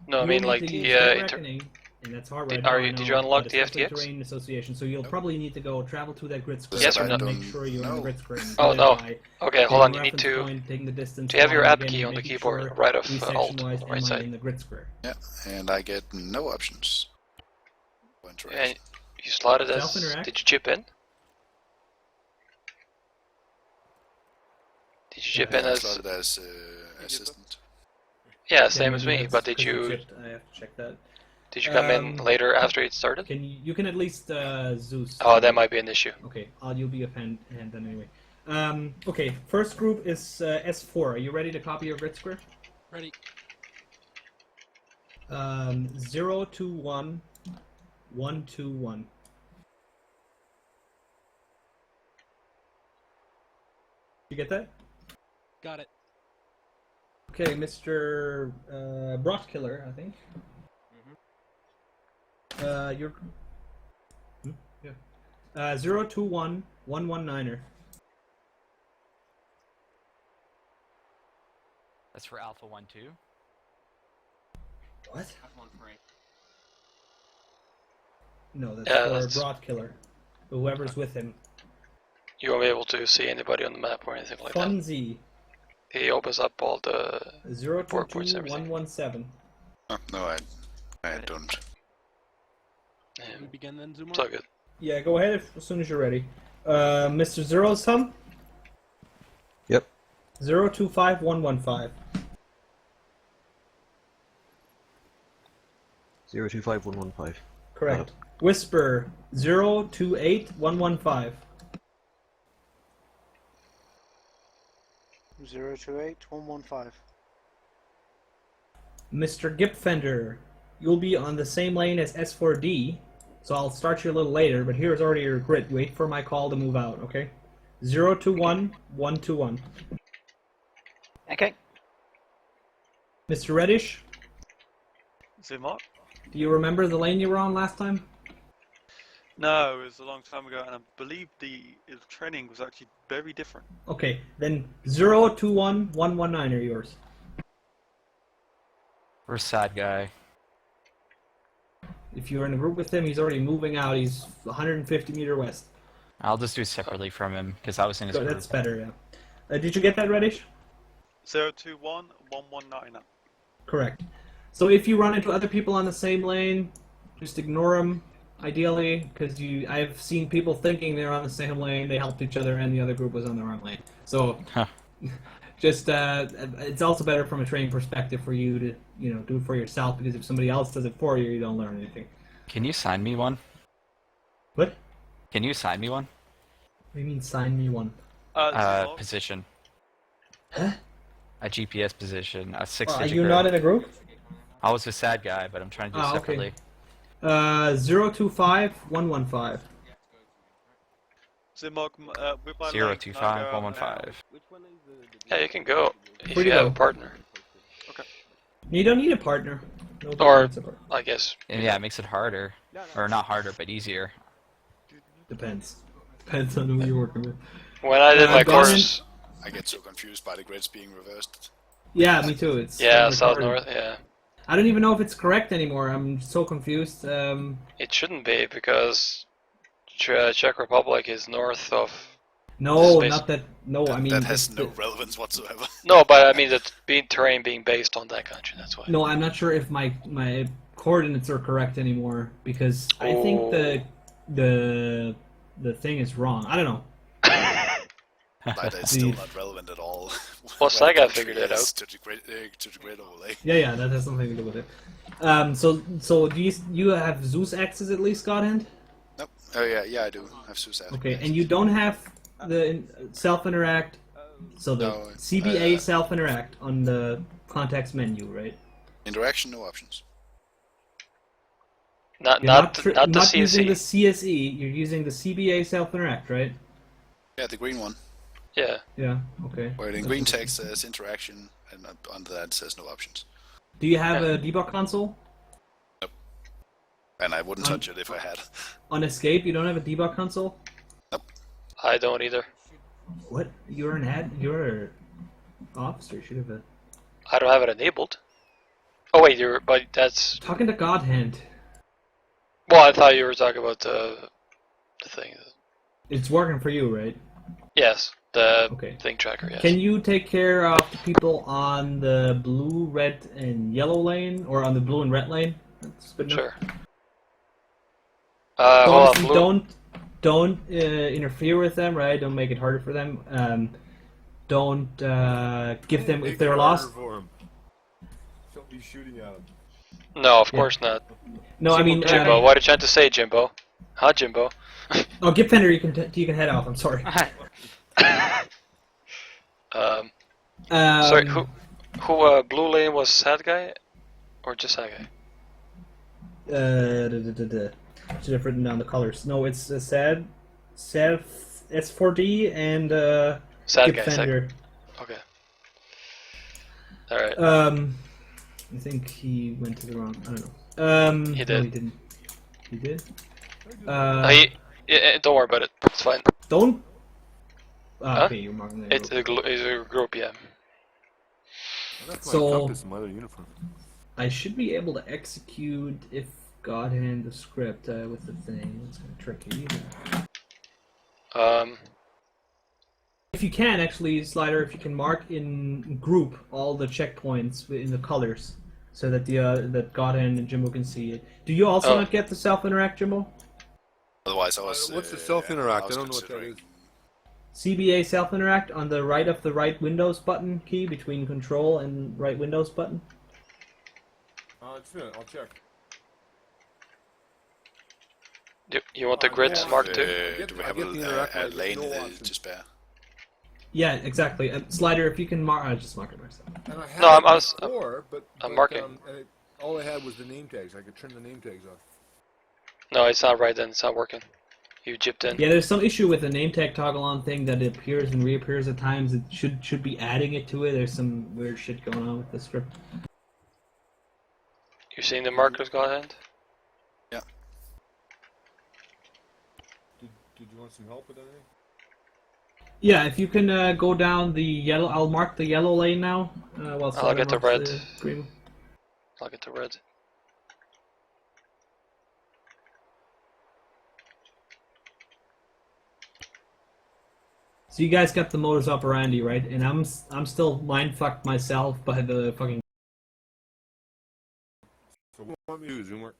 No, I mean like the reckoning, and that's hard did right you unlock the FTX? Terrain association, so you'll probably need to go travel to that grid square. Yes or no? Make sure you're on the grid square. Oh no. Okay, hold on. You need to. Taking the distance Do you have your app again, key on the making keyboard, sure right of Alt, section-wise right am I side? in the grid square. Yeah, and I get no options. And you slotted as. Self-interact. Did you chip in? Did you chip in as? Slotted as assistant. Yeah, same as me. But did you? I have to check that. Did you come in later after it started? You can at least Zeus. Oh, that might be an issue. Okay, you'll be a hand then anyway. Okay, first group is S4. Are you ready to copy your grid square? Ready. 0 to 1, 1 to 1. You get that? Got it. Okay, Mr. Brotkiller, I think. You're. Yeah. 0 to 1, 119er. That's for Alpha 1-2. What? F13. No, that's Yeah, for Brotkiller. Whoever's with him. You won't be able to see anybody on the map or anything like that. Funzy. He opens up all the 0 to 2, points and everything. 117. Oh, no, I don't. We begin then, Zumar? It's all good. Yeah, go ahead as soon as you're ready. Mr. Zero's Hum? Yep. 025 115. 025115. Correct. Whisper 028 115. 028 115. Mr. Gipfender, you'll be on the same lane as S4D, so I'll start you a little later, but here's already your grid. Wait for my call to move out, okay? 021 121. Okay. Mr. Reddish, Zimok? do you remember the lane you were on last time? No, it was a long time ago, and I believe the training was actually very different. Okay, then 021 119 are yours. We're a sad guy. If you're in a group with him, he's already moving out. He's 150 meter west. I'll just do it separately from him because I was in his group. That's better, yeah. Did you get that, Reddish? 021 119. Correct. So if you run into other people on the same lane, just ignore them, ideally, because I've seen people thinking they're on the same lane, they helped each other, and the other group was on the wrong lane. So, just it's also better from a training perspective for you to do it for yourself, because if somebody else does it for you, you don't learn anything. Can you sign me one? What? Can you sign me one? What do you mean, sign me one? Position. Huh? A GPS position. A 6-digit Are you grid. not in a group? I was a sad guy, but I'm trying to do it separately. Okay. 025 115. Zimok, with my 025 115. Yeah, you can go if Where'd you you have go? a partner. You don't need a partner. Nobody Or, needs a partner. I guess. And yeah, it makes it harder. Or not harder, but easier. Depends. Depends on who you're working with. When I did my Garmin- course, I get so confused by the grids being reversed. Yeah, me too. It's yeah, retarded. south north, yeah. I don't even know if it's correct anymore. I'm so confused. It shouldn't be because Czech Republic is north of. No, Space. not that. No, I mean That has just no the- relevance whatsoever. No, but I mean the terrain being based on that country. That's why. No, I'm not sure if my coordinates are correct anymore because I think the thing is wrong. I don't know. But it's still not relevant at all. Well, Where the Saga country figured it is out. to the grid overlay. Yeah, that has something to do with it. So do you have Zeus axes at least, Godhand? Nope. Oh yeah, I do have Suicide. Okay, and you don't have the self-interact, so the No, CBA self-interact on the context menu, right? Interaction, no options. Not You're not tr- not the not using the CSE. CSE, you're using the CBA self-interact, right? Yeah, the green one. Yeah. Yeah, okay. Where in green text says interaction, and under that says no options. Do you have a debug console? And I wouldn't touch it if I had. On Escape, you don't have a debug console? I don't either. What? You're you're an officer, should have been. I don't have it enabled. Oh wait, but that's. Talking to Godhand. Well, I thought you were talking about the thing. It's working for you, right? Yes, the Okay. thing tracker. Yes. Can you take care of the people on the blue, red, and yellow lane, or on the blue and red lane? That's good enough. Sure. So Well, obviously blue. don't interfere with them, right? Don't make it harder for them. Don't give them if they're lost. Don't be shooting at them. No, of course not. No, I mean Jimbo. What are you trying to say, Jimbo? Huh, Jimbo? Oh, give Fender. You can head off. I'm sorry. Sorry, who blue lane was sad guy, or just sad guy? Should have written down the colors. No, it's sad S4D and Sad give guy. Fender. Okay. All right. I think he went to the wrong. I don't know. He No, did. he didn't. He did. Don't worry about it. It's fine. Don't. Huh? Okay, you're marking the It's a group, yeah. That's my So- compass in my other uniform. I should be able to execute if God hand the script with the thing. It's kind of tricky. If you can actually, Slider, if you can mark in group all the checkpoints in the colors, so that that Godhand and Jimbo can see it. Do you also not get the self-interact, Jimbo? Otherwise, I was. What's the self-interact? I was I don't know what that is. CBA self-interact on the right of the right Windows button key between Control and right Windows button. Just a minute, I'll check. You want the grids marked too? Do we have I get the interact, a but lane no options. to spare? Yeah, exactly. Slider, if you can mark, I just mark it myself. And I had No, it I was- before, but marking. all I had was the name tags. I could turn the name tags off. No, it's not right then. It's not working. You gypped in. Yeah, there's some issue with the name tag toggle on thing that it appears and reappears at times. It should be adding it to it. There's some weird shit going on with the script. You seen the markers, Godhand? Yeah. Did you want some help with anything? Yeah, if you can go down the yellow, I'll mark the yellow lane now. While I'll Slider get the marks red. green. I'll get the red. So you guys got the modus operandi, right? And I'm still mindfucked myself by the fucking. So what do you want me to do, Zoomwork?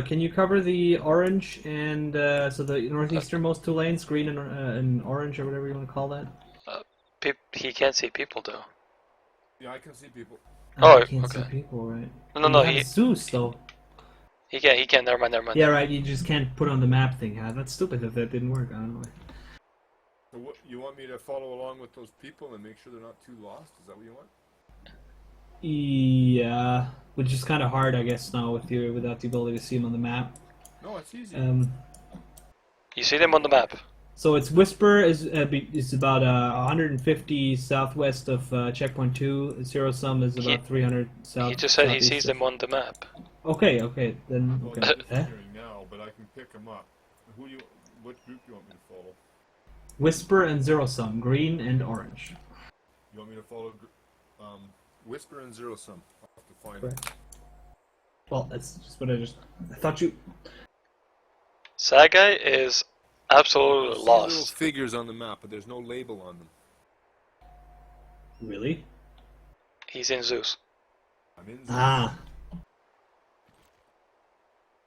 Can you cover the orange and so the northeasternmost two lanes, green and orange or whatever you want to call that? He can't see people though. Yeah, I can see people. Oh, you can't okay. see people, right? No, You have he Zeus though. He can't. Never mind. Yeah, right. You just can't put on the map thing. Huh? That's stupid that didn't work. I don't know. So what, you want me to follow along with those people and make sure they're not too lost? Is that what you want? Yeah, which is kind of hard, I guess, now without the ability to see them on the map. No, it's easy. You see them on the map. So it's Whisper is about 150 southwest of checkpoint 2. Zero Sum is about 300 south. He just said he southeast sees of- them on the map. Okay, then Well, okay. I'm Huh? hearing now, but I can pick them up. What group do you want me to follow? Whisper and Zero Sum, green and orange. You want me to follow Whisper and Zero Sum? I'll have to find Correct. it. Well, that's just what I thought you. Sagai is absolutely Little lost. figures on the map, but there's no label on them. Really? He's in Zeus. I'm in. Ah. Let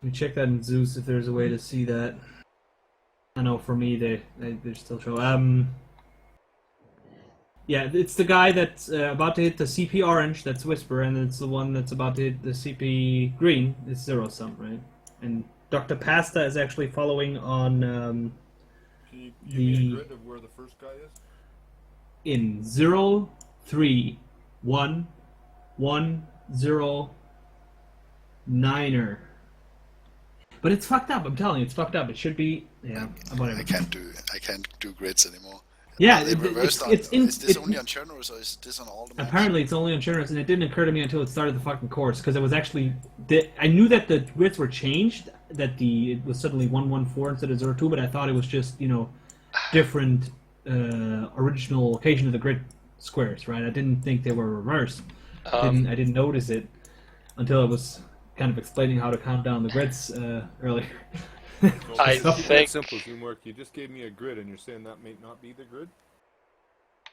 me check that in Zeus if there's a way to see that. I know for me they still show. Yeah, it's the guy that's about to hit the CP orange, that's Whisper, and it's the one that's about to hit the CP green, it's Zero Sum, right? And Dr. Pasta is actually following on Can you give me a grid of where the first guy is? in 0, 3, 1, 1, 0, 9er. But it's fucked up, I'm telling you, it's fucked up. It should be, yeah, whatever. I can't do grids anymore. Yeah, They reversed it's is this only on Chernobyl or is this on all the maps? Apparently it's only on Chernobyl, and it didn't occur to me until it started the fucking course, because it was actually... I knew that the grids were changed, that it was suddenly 114 instead of 02, but I thought it was just, different original location of the grid squares, right? I didn't think they were reversed. I didn't notice it until I was kind of explaining how to count down the grids earlier. I think simple, Teamwork. You just gave me a grid, and you're saying that may not be the grid.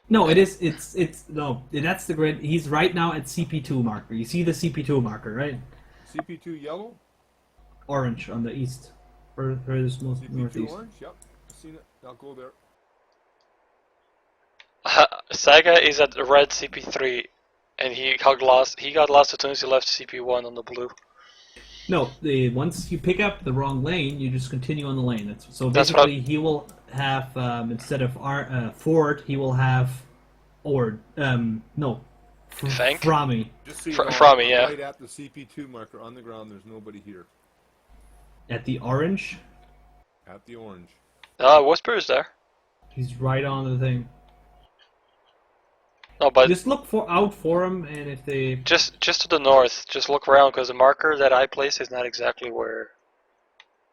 No, it is. No. That's the grid. He's right now at CP2 marker. You see the CP2 marker, right? CP2 yellow. Orange on the east, furthest most CP2 northeast. orange. Yep, I've seen it. I'll go there. Saga is at the red CP3, and he got lost as soon as he left CP1 on the blue. No, once you pick up the wrong lane, you just continue on the lane. So basically, he will have instead of Ford, he will have Ord. No, Frami. Just so you Frami, yeah. Right at the CP2 marker on the ground, there's nobody here. At the orange. At the orange. Whisper is there. He's right on the thing. No, but just look out for him, and if they just to the north, just look around because the marker that I place is not exactly where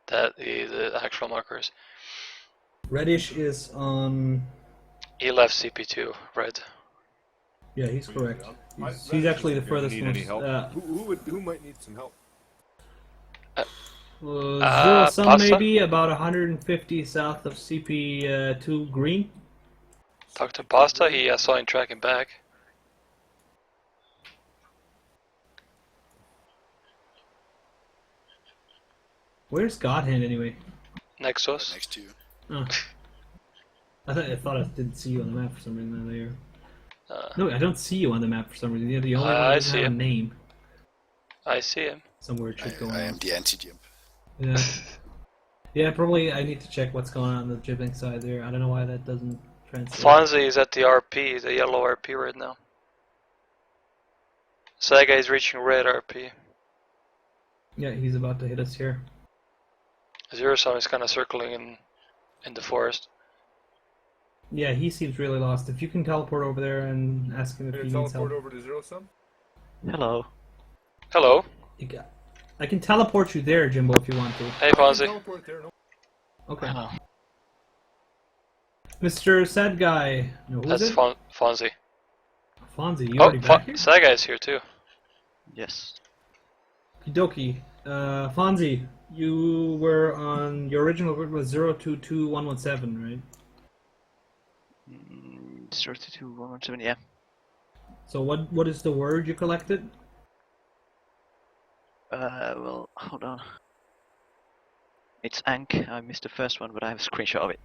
that the actual marker is. Reddish is on. He left CP2, red. Yeah, he's correct. He's actually the furthest most. Who might need some help? Zero Sum Pasta? maybe about 150 south of CP2 green. Talk to Pasta. He saw him tracking back. Where's Godhand anyway? Next to us. Next to you. Oh. I thought I didn't see you on the map for some reason there. No, I don't see you on the map for some reason. You're the only one that doesn't have a name. I see him. Somewhere it should go I on. am the anti-jump. Yeah. Yeah, probably I need to check what's going on the jibbing side there. I don't know why that doesn't translate. Fonzie is at the RP, the yellow RP right now. Saga is reaching red RP. Yeah, he's about to hit us here. Zero Sum is kind of circling in the forest. Yeah, he seems really lost. If you can teleport over there and ask him if he needs help. Teleport over to Zero Sum? Hello. Hello. I can teleport you there, Jimbo, if you want to. Hey, Fonzie. Teleport there, no? Okay. Hello. Mr. Sad Guy. No, who That's is it? Fonzie. Fonzie, you already back here? Saga is here too. Yes. Kidoki. Fonzie, you were on your original grid was 022117, right? 022-117, yeah. So what is the word you collected? Well, hold on. It's Ank. I missed the first one, but I have a screenshot of it.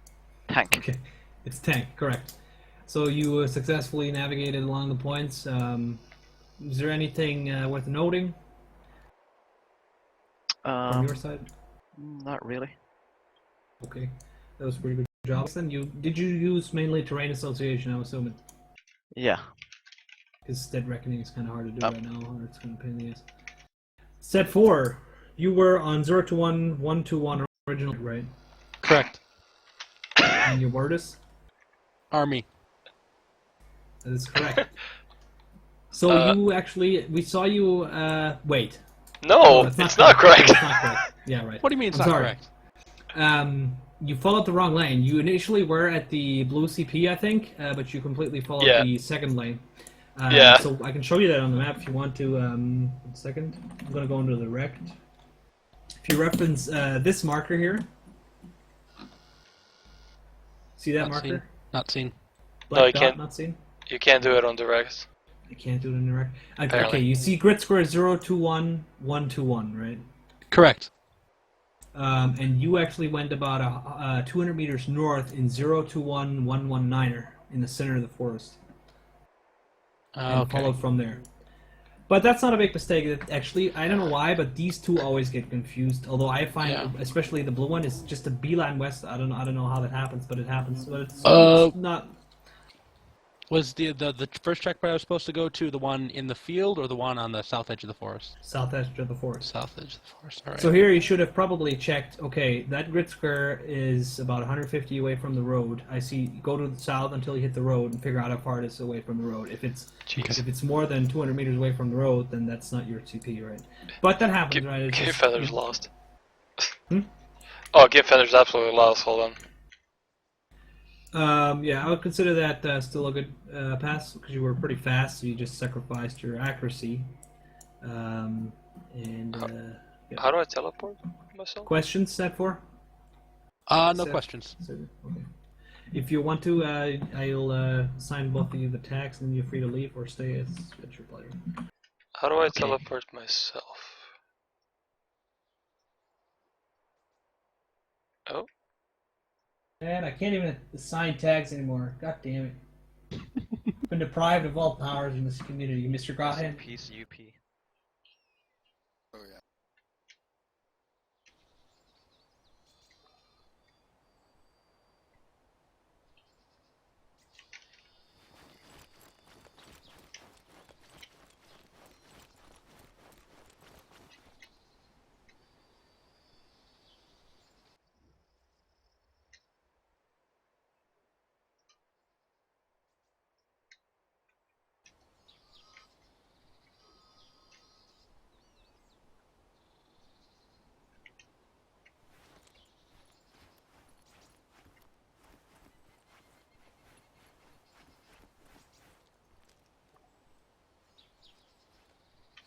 Tank. Okay, it's tank, correct. So you successfully navigated along the points. Is there anything worth noting from your side? Not really. Okay, that was a pretty good job. Then did you use mainly terrain association? I'm assuming. Yeah. Because Stead Reckoning is kind of hard to do right now, or it's going to pain in the ass. Set 4, you were on 021-121 original, right? Correct. And your word is? Army. That is correct. So you actually, we saw you, wait. No, it's not correct. It's not correct. Yeah, right. What do you mean it's I'm not sorry. correct? You followed the wrong lane. You initially were at the blue CP, I think, but you completely followed Yeah. the second lane. Yeah. So I can show you that on the map if you want to. 1 second. I'm going to go into the rect. If you reference this marker here. See that Not marker? seen. Not seen. Black No, you dot, can't. not seen? You can't do it on direct. I can't do it in the rect. Okay, Apparently. you see grid square 021 121, right? Correct. And you actually went about 200 meters north in 021 119er in the center of the forest. And Okay. followed from there. But that's not a big mistake. Actually, I don't know why, but these two always get confused. Although I find, especially the blue one, is just a beeline west. I don't know how that happens, but it happens. But it's not. Was the first checkpoint I was supposed to go to the one in the field or the one on the south edge of the forest? South edge of the forest. South edge of the forest. All right. So here you should have probably checked. Okay, that grid square is about 150 away from the road. I see. Go to the south until you hit the road and figure out how far it is away from the road. If it's more than 200 meters away from the road, then that's not your CP, right? But that happens, right? It's Game just- Fender's lost. Hmm? Oh, Game Fender's absolutely lost. Hold on. Yeah, I would consider that still a good pass because you were pretty fast, so you just sacrificed your accuracy. Yeah. How do I teleport myself? Questions set for? No questions. Okay. If you want to, I'll assign both of you the tags, and then you're free to leave or stay. It's your pleasure. How do I teleport myself? Oh. Man, I can't even assign tags anymore. God damn it. Been deprived of all powers in this community, Mr. Gotham. Peace, UP. Oh yeah.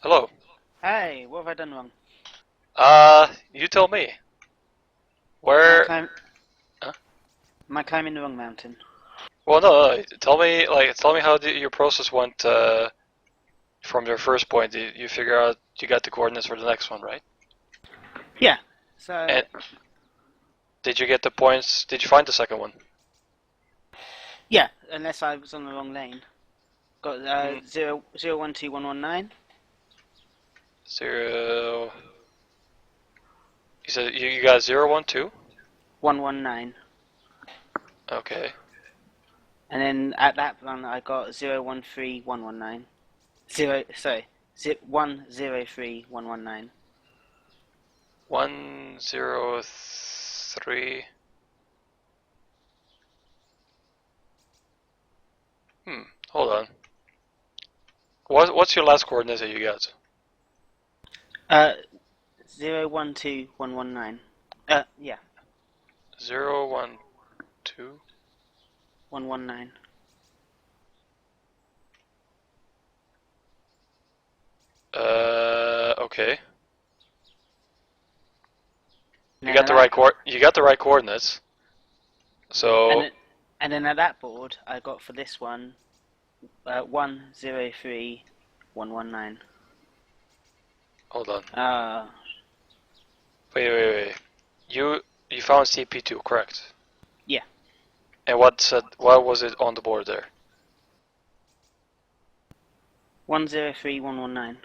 Hello. Hey, what have I done wrong? You tell me. Where? Am I climbing the wrong mountain? Well, no. Tell me how your process went from your first point. You figure out you got the coordinates for the next one, right? Yeah. So. And did you get the points? Did you find the second one? Yeah, unless I was on the wrong lane. Got 012119. 0. You said you got 012? 119. Okay. And then at that one I got 013119. 103119. 103. Hold on. What's your last coordinate that you got? 012119. Yeah. 012. 119. Okay. You And got the then right coordinates. So. And then at that board, I got for this one 103119. Hold on. Ah. Wait. You found CP2, correct? Yeah. And what was it on the board there? 103119.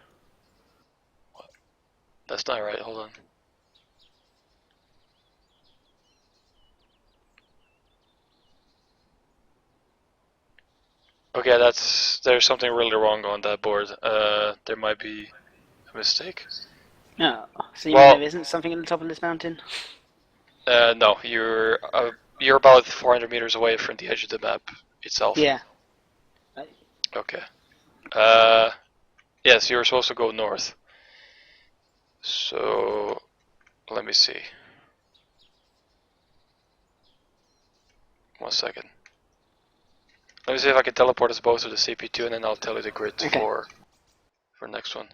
That's not right. Hold on. Okay, there's something really wrong on that board. There might be a mistake. No. So you mean there isn't something at the top of this mountain? No, you're about 400 meters away from the edge of the map itself. Yeah. Okay. Yes, you're supposed to go north. So, let me see. 1 second. Let me see if I can teleport us both to the CP2, and then I'll tell you the grid Okay. for next one.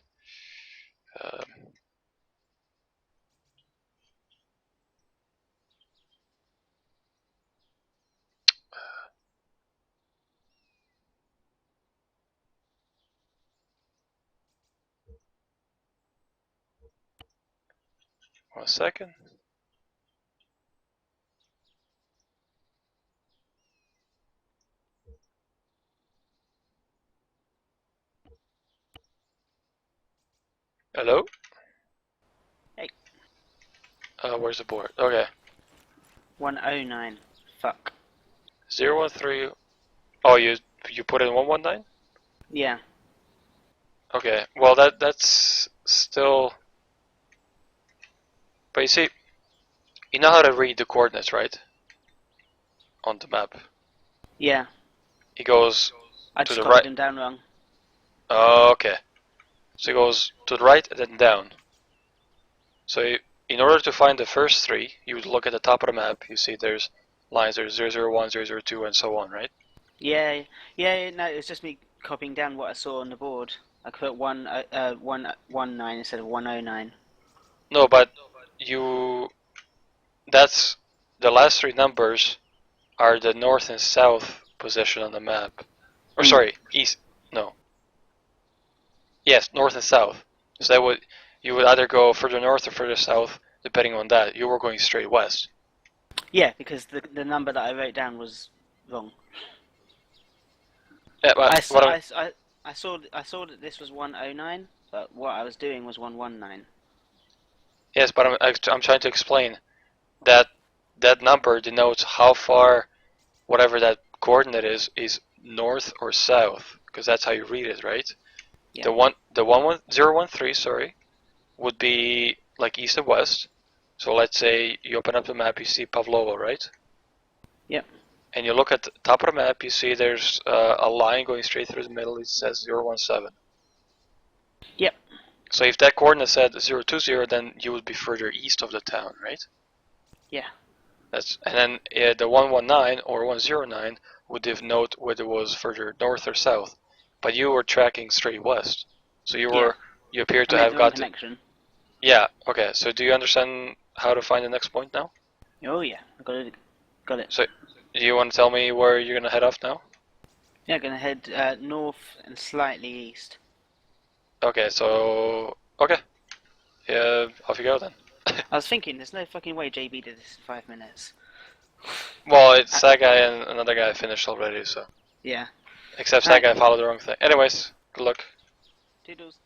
1 second. Hello? Hey. Where's the board? Okay. 109. Fuck. 013. Oh, you put in 119? Yeah. Okay. Well, that's still. But you see, you know how to read the coordinates, right? On the map. Yeah. It goes I to just the copied right. them down wrong. Oh, okay. So it goes to the right and then down. So in order to find the first three, you would look at the top of the map. You see there's lines. There's 001, 002, and so on, right? Yeah. No, it was just me copying down what I saw on the board. I put 119 instead of 109. No, but that's the last three numbers are the north and south position on the map. Or sorry, east. No. Yes, north and south. So you would either go further north or further south, depending on that. You were going straight west. Yeah, because the number that I wrote down was wrong. Yeah, but I saw that this was 109, but what I was doing was 119. yes, but I'm trying to explain that that number denotes how far whatever that coordinate is north or south, because that's how you read it, right? Yeah. The 013, sorry, would be like east and west. So let's say you open up the map, you see Pavlova, right? Yep. And you look at the top of the map, you see there's a line going straight through the middle. It says 017. Yep. So if that coordinate said 020, then you would be further east of the town, right? Yeah. And then the 119 or 109 would denote whether it was further north or south. But you were tracking straight west, so you appear to I made have the wrong got connection. Yeah. Okay. So do you understand how to find the next point now? Oh yeah, I got it. So do you want to tell me where you're gonna head off now? Yeah, gonna head north and slightly east. Okay. So okay. Yeah. Off you go then. I was thinking, there's no fucking way JB did this in 5 minutes. Well, it's that guy and another guy finished already, so. Yeah. Except that guy followed the wrong thing. Anyways, good luck. Toodles.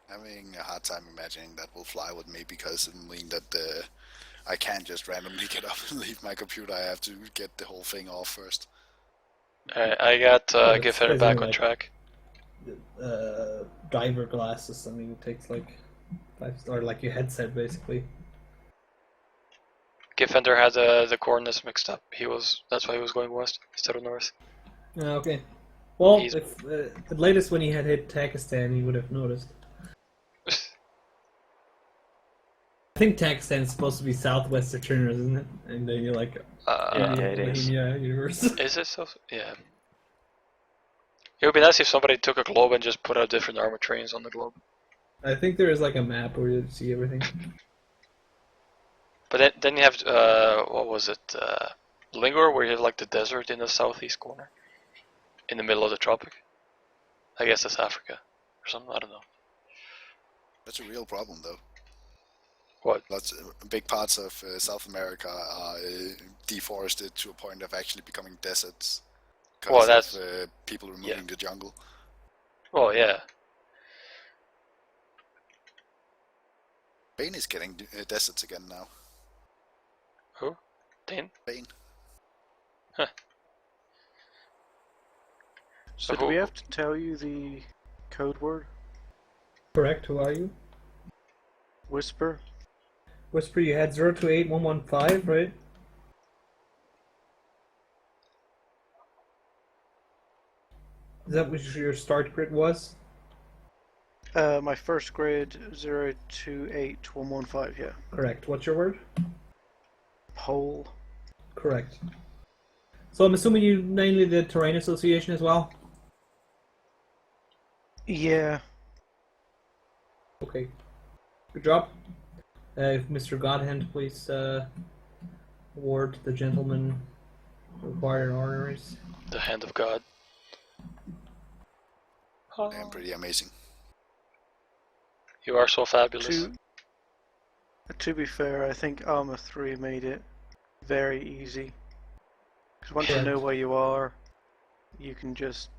Having a hard time imagining that will fly with me because it means that I can't just randomly get up and leave my computer. I have to get the whole thing off first. Alright, I got Give Header back on track. Driver glasses. I mean, it takes like or like your headset basically. Gifender had the coordinates mixed up. That's why he was going west instead of north. Okay. Well, if the latest when he had hit Takistan, he would have noticed. I think Takistan is supposed to be southwest of Turner, isn't it? And then you're like, yeah, it is. Universe. Is it so? Yeah. It would be nice if somebody took a globe and just put out different armor trains on the globe. I think there is like a map where you see everything. But then you have what was it? Lingor, where you have like the desert in the southeast corner, in the middle of the tropic. I guess that's Africa or something. I don't know. That's a real problem, though. What? Big parts of South America are deforested to a point of actually becoming deserts because of people removing the jungle. Well, yeah. Spain is getting deserts again now. Who? Dane? Spain. Huh. So do we have to tell you the code word? Correct. Who are you? Whisper. Whisper. You had 028115, right? Is that what your start grid was? My first grid 028115. Yeah. Correct. What's your word? Pole. Correct. So I'm assuming you mainly did terrain association as well? Yeah. Okay. Good job. If Mr. Godhand, please award the gentleman required honoraries. The hand of God. Damn, pretty amazing. You are so fabulous. To be fair, I think Arma 3 made it very easy. Because once you know where you are, you can just,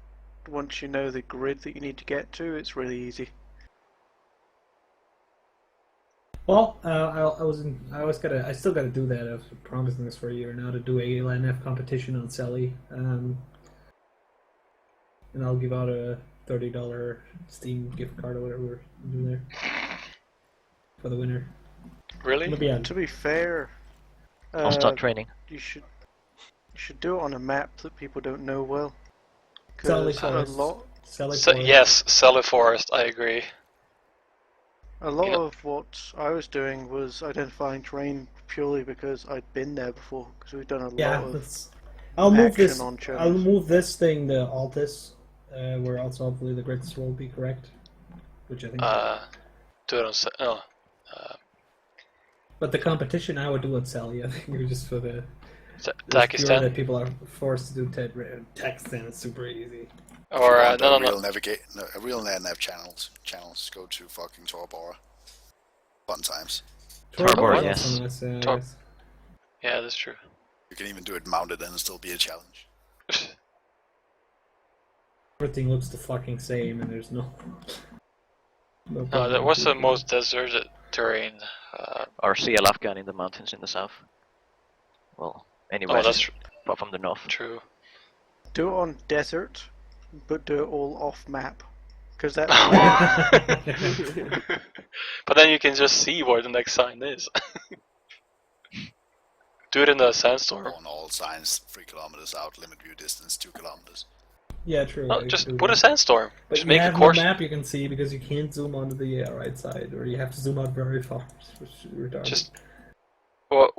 once you know the grid that you need to get to, it's really easy. Well, I still gotta do that. I've promising this for a year now to do a LNF competition on Sally, and I'll give out a $30 Steam gift card or whatever we're doing there for the winner. Really? To be fair, I'll start training. You should do it on a map that people don't know well. Sally Because Forest. Yes, Sally Forest, I agree. A lot of what I was doing was identifying terrain purely because I'd been there before. Because we've done a lot of I'll move action this. on channels. I'll move this thing to Altis, where also hopefully the grids will be correct, which I think. Do it on. But the competition I would do at Sally, I think, just for the. Takistan? That people are forced to do text, and it's super easy. Or no. Real NF channels go to fucking Torbora. Fun times. Torbora, yes. Yeah, that's true. You can even do it mounted and still be a challenge. Everything looks the fucking same, and there's no. What's the most deserted terrain? Or CL Afghan in the mountains in the south. Well, anywhere apart from the north. True. Do it on desert, but do it all off map. Because that's. But then you can just see where the next sign is. Do it in the sandstorm. On all signs, 3 kilometers out, limit view distance 2 kilometers. Yeah, true. No, just put a sandstorm. But just you make have a course. no map you can see because you can't zoom onto the right side, or you have to zoom out very far, which is retarded. Well,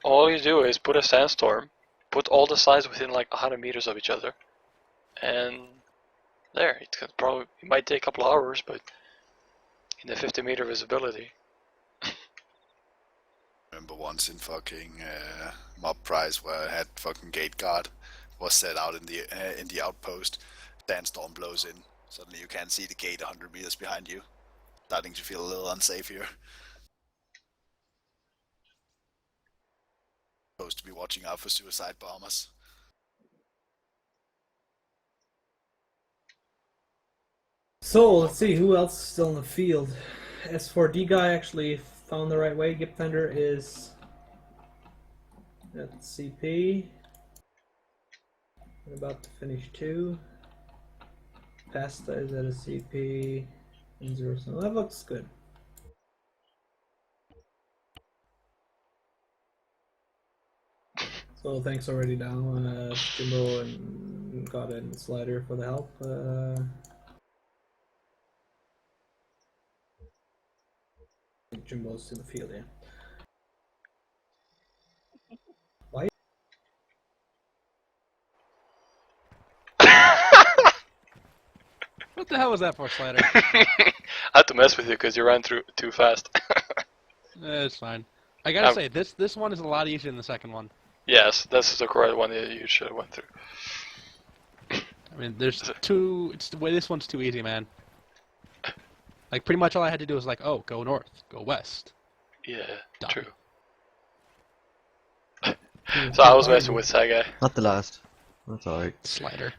all you do is put a sandstorm, put all the sides within like 100 meters of each other, and there. It might take a couple of hours, but in the 50-meter visibility. Remember once in fucking Mob Prize where I had fucking gate guard was set out in the outpost. Sandstorm blows in. Suddenly you can't see the gate 100 meters behind you. Starting to feel a little unsafe here. Supposed to be watching out for suicide bombers. So let's see who else is still in the field. S4D guy actually found the right way. Gip Thunder is at CP. I'm about to finish 2. Pasta is at a CP. 0, so that looks good. So thanks already now, Jimbo and God and Slider for the help. Jimbo's in the field, yeah. Why? What the hell was that for, Slider? I had to mess with you because you ran through too fast. It's fine. I gotta say, this one is a lot easier than the second one. Yes, that's the correct one that you should have went through. I mean, there's it's the way this one's too easy, man. Like, pretty much all I had to do was like, oh, go north, go west. Yeah, Done. true. So I was messing with Saga. Not the last. That's alright. Slider.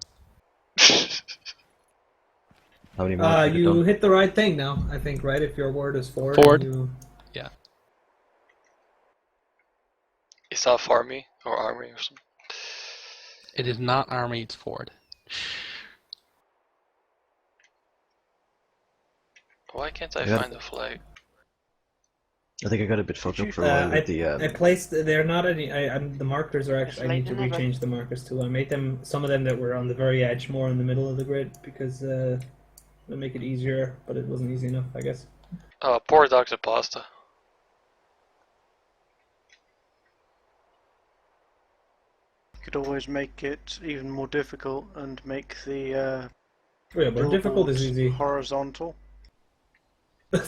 How many more? You hit the right thing now, I think, right? If your word is forward. Yeah. It's not Farmy or Army or something. It is not Army, it's Ford. Why can't I find the flag? I think I got a bit fucked up for a Uh, while with the. I placed. They're not any. The markers are actually. I late need to whenever. rechange the markers too. I made them. Some of them that were on the very edge, more in the middle of the grid, because to make it easier. But it wasn't easy enough, I guess. Poor Dr. Pasta. You could always make it even more difficult and make the Oh, yeah, but difficult is billboards easy. horizontal. Oh,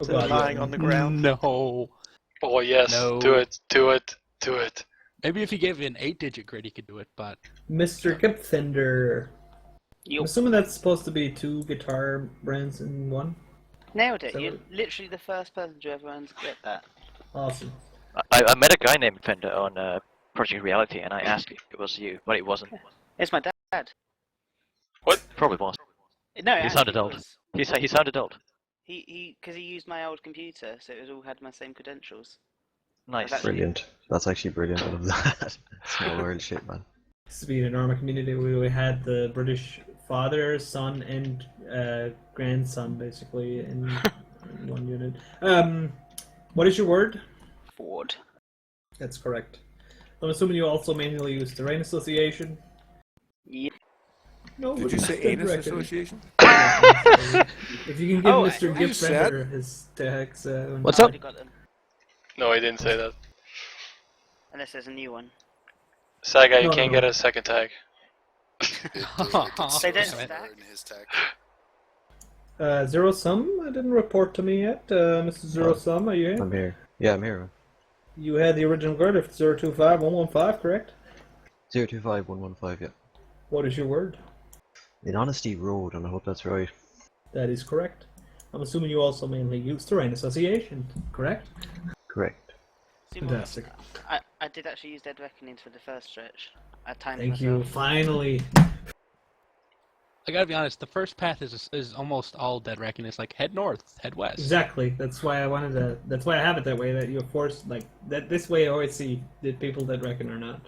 So God, lying yeah. on the ground. No. Oh yes, No. do it, do it, do it. Maybe if you gave it an 8-digit grid, you could do it, but Mr. Kipfender. You I'm assuming that's supposed to be 2 guitar brands in one. nailed it. So- You're literally the first person to ever get that. Awesome. I met a guy named Fender on Project Reality, and I asked if it was you, but it wasn't. It's my dad. Probably was. No, it He actually sounded old. was. He sounded old. Because he used my old computer, so it all had my same credentials. Nice. Actually- Brilliant. That's actually brilliant. I love that. Small world shit, man. Speaking in Arma community, we had the British father, son, and grandson basically in one unit. What is your word? Ford. That's correct. I'm assuming you also mainly use terrain association. Yep. No, Did but you say that's anus correct. association? If you can give Oh, Mr. are Gift you sad? Fender his tags. What's I up? already got them. No, he didn't say that. Unless there's a new one. Saga, you No, can't no. get a second tag. They Oh, don't Damn it. stack. In his tag. Zero Sum didn't report to me yet. Mr. Zero Sum, are you here? I'm here. Yeah, I'm here. You had the original grid of 025115, correct? 025115, yeah. What is your word? In Honesty Road, and I hope that's right. That is correct. I'm assuming you also mainly use terrain association, correct? Correct. Fantastic. I did actually use Dead Reckonings for the first stretch. I timed Thank myself. you. Finally. I gotta be honest, the first path is almost all Dead Reckoning. It's like head north, head west. Exactly. That's why I wanted to. That's why I have it that way. That you're forced like that. This way, I always see did people that reckon or not.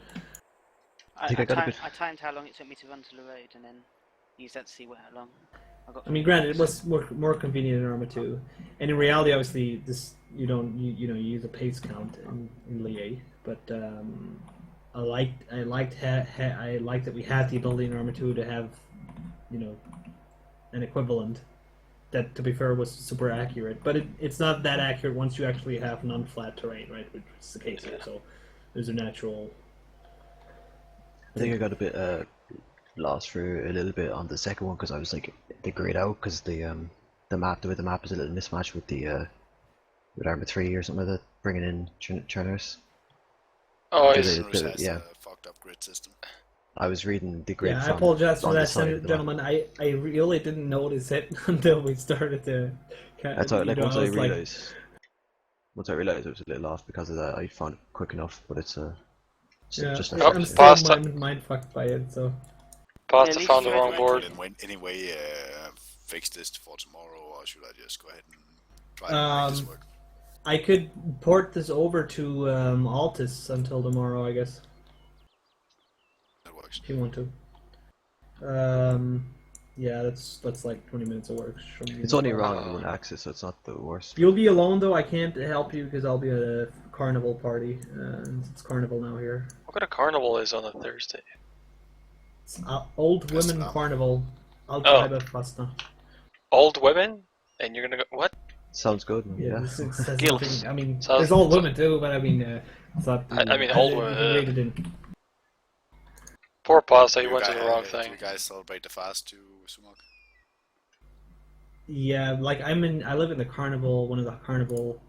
I think I got a bit- timed how long it took me to run to the road and then used that to see how long I got. I mean, granted, it was more convenient in Arma 2, and in reality, obviously, this you don't you use a pace count in Lie, but I liked that we had the ability in Arma 2 to have an equivalent that, to be fair, was super accurate, but it's not that accurate once you actually have non-flat terrain, right? Which is the case here. So there's a natural. I think I got a bit lost for a little bit on the second one because I was like the grayed out because the map, the way the map is a little mismatched with the with Arma 3 or something like that, bringing in Churners. Oh, There's is a bit of- yeah. Fucked up grid system. I was reading the grid Yeah, I from apologize for on the that, side of the map. gentlemen. I really didn't notice it until we started to. That's how, like, once I was like, realized it was a little off because of that, I found it quick enough, but it's yeah, just Oh, I'm pasta. still mind fucked by it. So Pasta At least found the you wrong had board. Anyway, fix this for tomorrow, or should I just go ahead and try to make this work? I could port this over to Altis until tomorrow, I guess, That works. if you want to. Yeah, that's like 20 minutes of work. from you. It's only wrong on one axis, so it's not the worst. You'll be alone though. I can't help you because I'll be at a carnival party, and it's carnival now here. What kind of carnival is on a Thursday? It's old women Festa. carnival. I'll Oh. try Festa. Old women? And you're gonna go what? Sounds good. Yeah, Yeah. this says Guilt. something. I mean, Sounds- there's old women too, but I mean, it's not. I mean, old you women, can read it in. Poor Pasta, he Do went to you the guys- wrong Do thing. you guys celebrate the fast too, Sumok? Yeah, like I live in the carnival, one of the carnival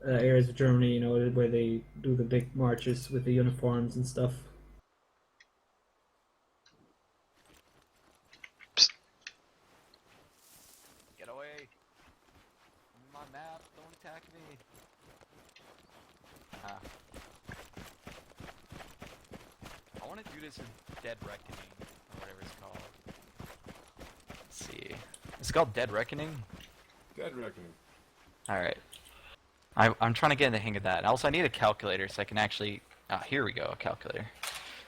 areas of Germany, where they do the big marches with the uniforms and stuff. Get away! I'm on my map, don't attack me! Ah. I want to do this in Dead Reckoning, or whatever it's called. Let's see. It's called Dead Reckoning? Dead Reckoning. Alright. I'm trying to get in the hang of that. Also, I need a calculator so I can actually... here we go, a calculator.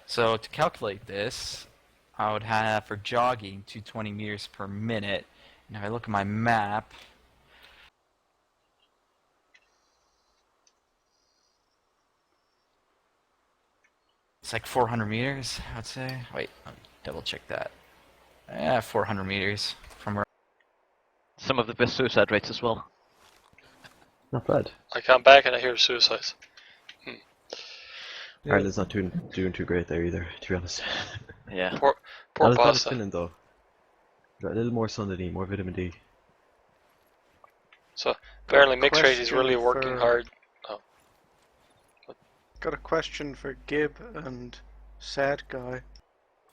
So, to calculate this, I would have, for jogging, 220 meters per minute. And if I look at my map... It's like 400 meters, I'd say. Wait, let me double check that. Yeah, 400 meters from where. Some of the best suicide rates as well. Not bad. I come back and I hear suicides. Ireland's not doing too great there either, to be honest. Yeah. Poor Not as bad as pasta. Finland though. Got a little more sun than more vitamin D. So apparently mixed race is really Question working for- hard. Got a question for Gib and Sad Guy.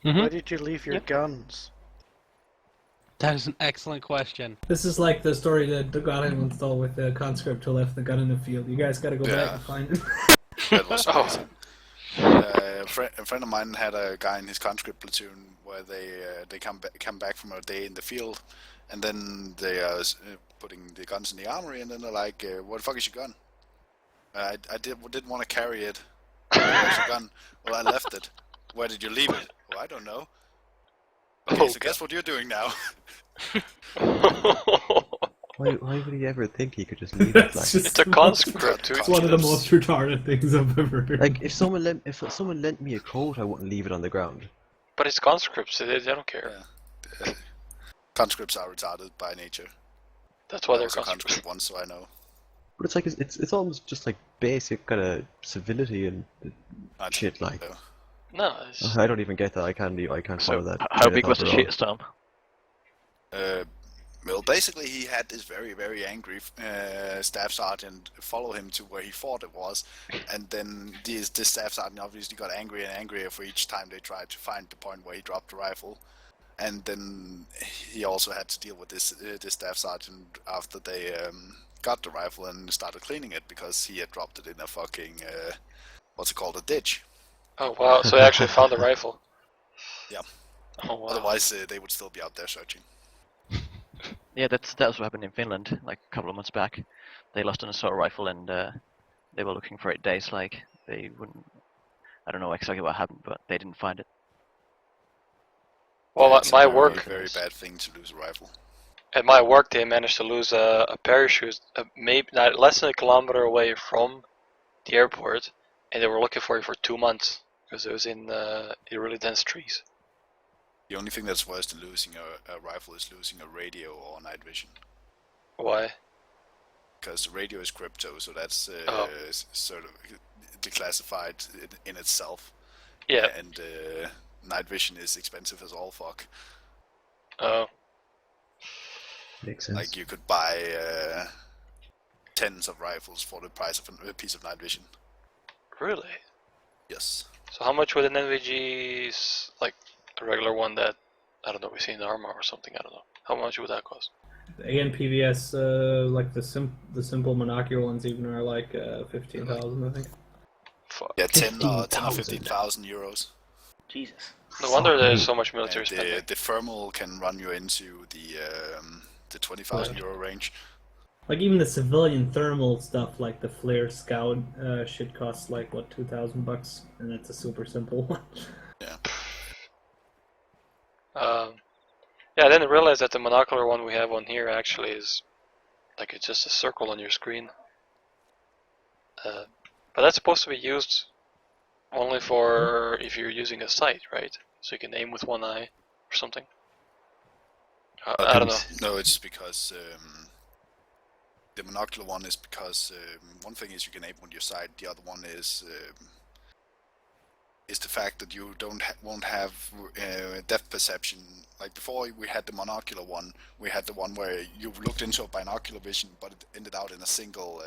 Mhm. Where did you leave your Yep. guns? That is an excellent question. This is like the story that the Godhead once told with the conscript who left the gun in the field. You guys gotta go back and find it. That was Oh. amazing. A friend of mine had a guy in his conscript platoon where they come back from a day in the field, and then they are putting the guns in the armory, and then they're like, "What the fuck is your gun?" I didn't want to carry it. Where's your gun? Well, I left it. Where did you leave it? Well, I don't know. Okay, Oh, so guess what you're doing now? Why would he ever think he could just leave it? Like, It's a conscript, dude. It's one of the most retarded things I've ever heard. like if someone lent me a coat, I wouldn't leave it on the ground. But it's conscripts, they don't care. Yeah. Conscripts are retarded by nature. That's why I they're was a conscripts. conscript once, so I know. But it's like it's almost just like basic kind of civility and shit. Like No, it's... I don't even get that. I can't follow that. How train of big was the thought at all. shitstorm? Well, basically, he had this very, very angry staff sergeant follow him to where he thought it was, and then this staff sergeant obviously got angrier and angrier for each time they tried to find the point where he dropped the rifle, and then he also had to deal with this staff sergeant after they got the rifle and started cleaning it because he had dropped it in a fucking what's it called, a ditch. Oh wow, so they actually found the rifle. Yeah. Oh wow. Otherwise, they would still be out there searching. Yeah, that's what happened in Finland like a couple of months back. They lost an assault rifle and they were looking for it days. Like they wouldn't. I don't know exactly what happened, but they didn't find it. Well, It's at my a very, work, very bad thing to lose a rifle. at my work, they managed to lose a parachute, maybe not less than a kilometer away from the airport, and they were looking for it for 2 months because it was in really dense trees. The only thing that's worse than losing a rifle is losing a radio or night vision. Why? Because the radio is crypto, so that's sort of declassified in itself. Yeah. And night vision is expensive as all fuck. Oh. Makes sense. Like you could buy tens of rifles for the price of a piece of night vision. Really? Yes. So how much would an NVG, like a regular one that, I don't know, we see in Arma or something, I don't know. How much would that cost? The ANPVS, like the simple monocular ones, even are like 15,000, I think. Fuck. Yeah, 10 or 15,000. 15,000 euros. Jesus. No wonder there's so much military And spending. the thermal can run you into the 20,000 euro range. Like even the civilian thermal stuff, like the Flare Scout shit costs like what, $2,000, and it's a super simple one. Yeah. Yeah, I didn't realize that the monocular one we have on here actually is like it's just a circle on your screen. But that's supposed to be used only for if you're using a sight, right? So you can aim with one eye or something. I don't know. No, it's because the monocular one is because one thing is you can aim with your sight. The other one is the fact that you won't have depth perception. Like before, we had the monocular one. We had the one where you looked into a binocular vision, but it ended out in a single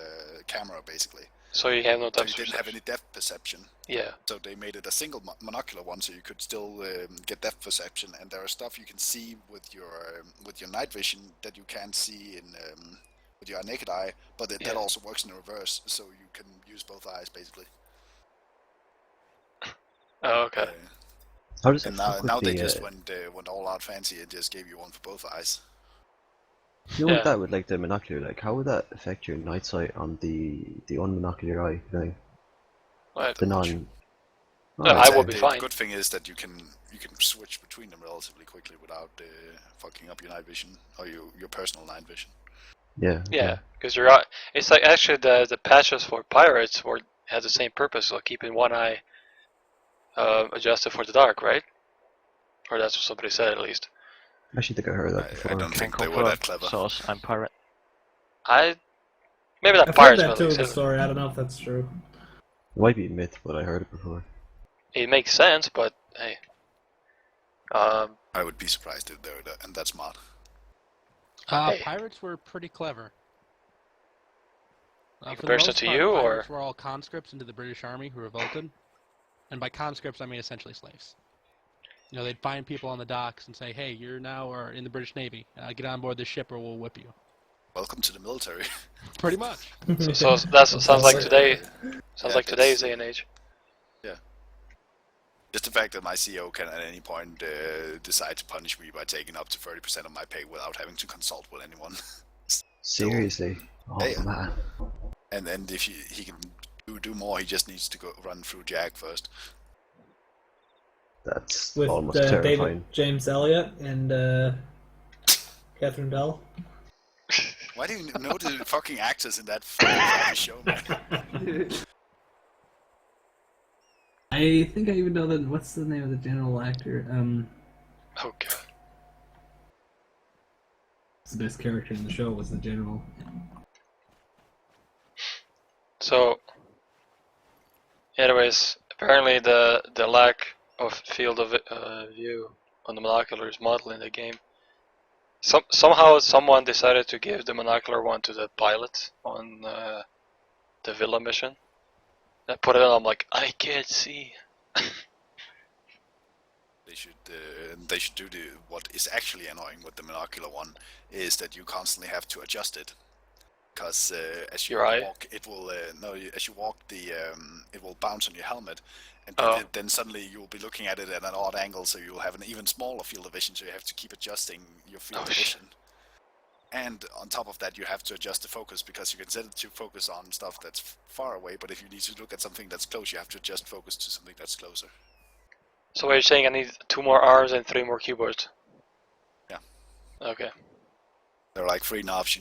camera, basically. So you have no So depth you didn't perception. have any depth perception. Yeah. So they made it a single monocular one, so you could still get depth perception. And there are stuff you can see with your night vision that you can't see in with your naked eye, but that also works in reverse, so you can use both eyes basically. Oh, okay. How does it And fuck now with they the, just went all out fancy and just gave you one for both eyes. You know Yeah. with that with like the monocular, like how would that affect your night sight on the unmonocular eye thing? Right. The non. No, I will be The fine. good thing is that you can switch between them relatively quickly without fucking up your night vision or your personal night vision. Yeah. Yeah, because you're. It's like actually the patches for pirates had the same purpose, like keeping one eye adjusted for the dark, right? Or that's what somebody said at least. I actually think I heard that I before. don't think Can they were that clever. source, I'm pirate. Maybe that I've heard pirate's that too, building the said it. story. I don't know if that's true. It might be a myth, but I heard it before. It makes sense, but hey. I would be surprised if they were and that's smart. Hey. Pirates were pretty clever. In For the comparison most to part, you, or pirates were all conscripts into the British Army who revolted. And by conscripts, I mean essentially slaves. You know, they'd find people on the docks and say, hey, you're now in the British Navy. Get on board this ship or we'll whip you. Welcome to the military. Pretty much. so that sounds like today. Sounds Yeah, like today's it's- day and age. Yeah. Just the fact that my CEO can at any point decide to punish me by taking up to 30% of my pay without having to consult with anyone. Seriously? Oh Yeah. man. And if he can do more, he just needs to go run through Jack first. That's With almost David terrifying. James Elliott and Catherine Dell. Why do you know the fucking actors in that fucking show, man? I think I even know that. What's the name of the general actor? Oh god. The best character in the show was the general. So, anyways, apparently the lack of field of view on the monocular is modeled in the game. Somehow someone decided to give the monocular one to the pilot on the Villa mission. I put it on. I'm like, I can't see. They should do what is actually annoying with the monocular one is that you constantly have to adjust it, because as you Your eye? walk, it will as you walk it will bounce on your helmet, and Oh. then suddenly you will be looking at it at an odd angle, so you will have an even smaller field of vision. So you have to keep adjusting your field Oh, of shit. vision. And on top of that, you have to adjust the focus, because you can set it to focus on stuff that's far away, but if you need to look at something that's close, you have to adjust focus to something that's closer. So what you're saying? I need 2 more arms and 3 more keyboards. Yeah. Okay. There are like 3 knobs.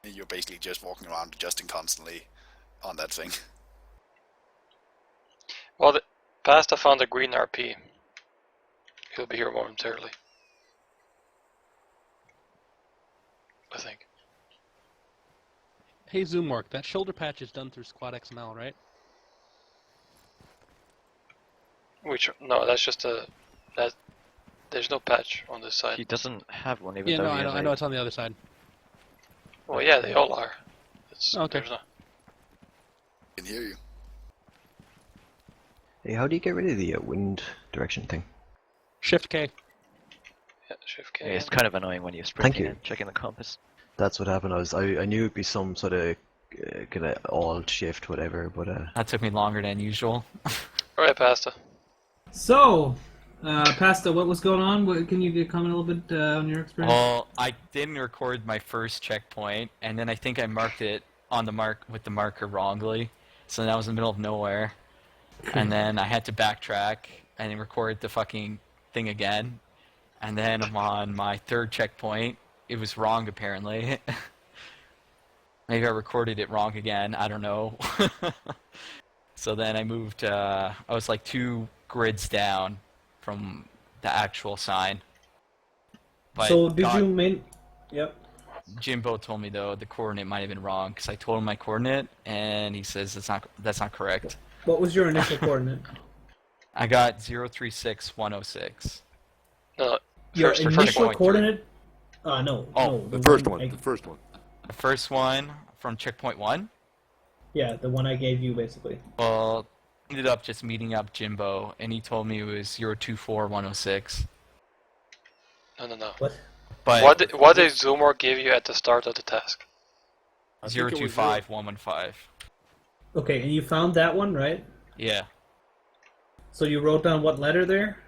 You're basically just walking around adjusting constantly on that thing. Well, Pasta found a green RP. He'll be here momentarily. I think. Hey, Zoomwork, that shoulder patch is done through Squad XML, right? No, that's just that. There's no patch on this side. He doesn't have one, even Yeah, though no, he has I a- know it's on the other side. Well, yeah, they all are. Okay. There's no. I can hear you. Hey, how do you get rid of the wind direction thing? Shift K. Yeah, Shift Yeah, K. it's kind of annoying when you're Thank sprinting you. and checking the compass. That's what happened. I knew it'd be some sort of kind of alt shift whatever, but That took me longer than usual. Alright, Pasta. So, Pasta, what was going on? Can you comment a little bit on your experience? Well, I didn't record my first checkpoint, and then I think I marked it on the with the marker wrongly. So then I was in the middle of nowhere, and then I had to backtrack and then record the fucking thing again. And then I'm on my 3rd checkpoint. It was wrong apparently. Maybe I recorded it wrong again. I don't know. So then I moved. I was like 2 grids down from the actual sign. But So did you main? Yep. Jimbo told me though the coordinate might have been wrong because I told him my coordinate and he says that's not correct. What was your initial coordinate? I got 036106. No, Your first initial checkpoint. coordinate? No. Oh, no, The first one one. I- The first one. The first one from checkpoint 1. Yeah, the one I gave you basically. Well, ended up just meeting up Jimbo and he told me it was 024106. No. What? But What did Zoomer give you at the start of the task? I think it was 025115. Okay, and you found that one, right? Yeah. So you wrote down what letter there?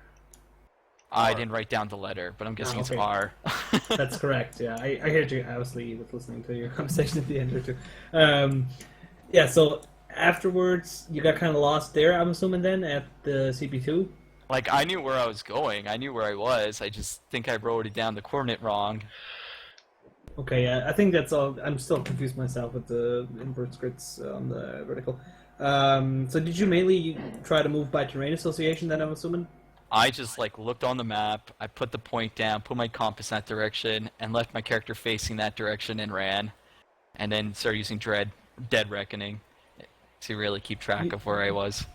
I didn't write down the letter, but I'm guessing it's okay. R. That's correct. Yeah, I heard you. Obviously, was listening to your conversation at the end or two. Yeah. So afterwards, you got kind of lost there. I'm assuming then at the CP2. Like, I knew where I was going. I knew where I was. I just think I wrote it down the coordinate wrong. Okay. Yeah, I think that's all. I'm still confused myself with the invert scripts on the vertical. So did you mainly try to move by terrain association then, I'm assuming? I just like looked on the map, I put the point down, put my compass in that direction, and left my character facing that direction and ran. And then started using Dead Reckoning to really keep track of where I was.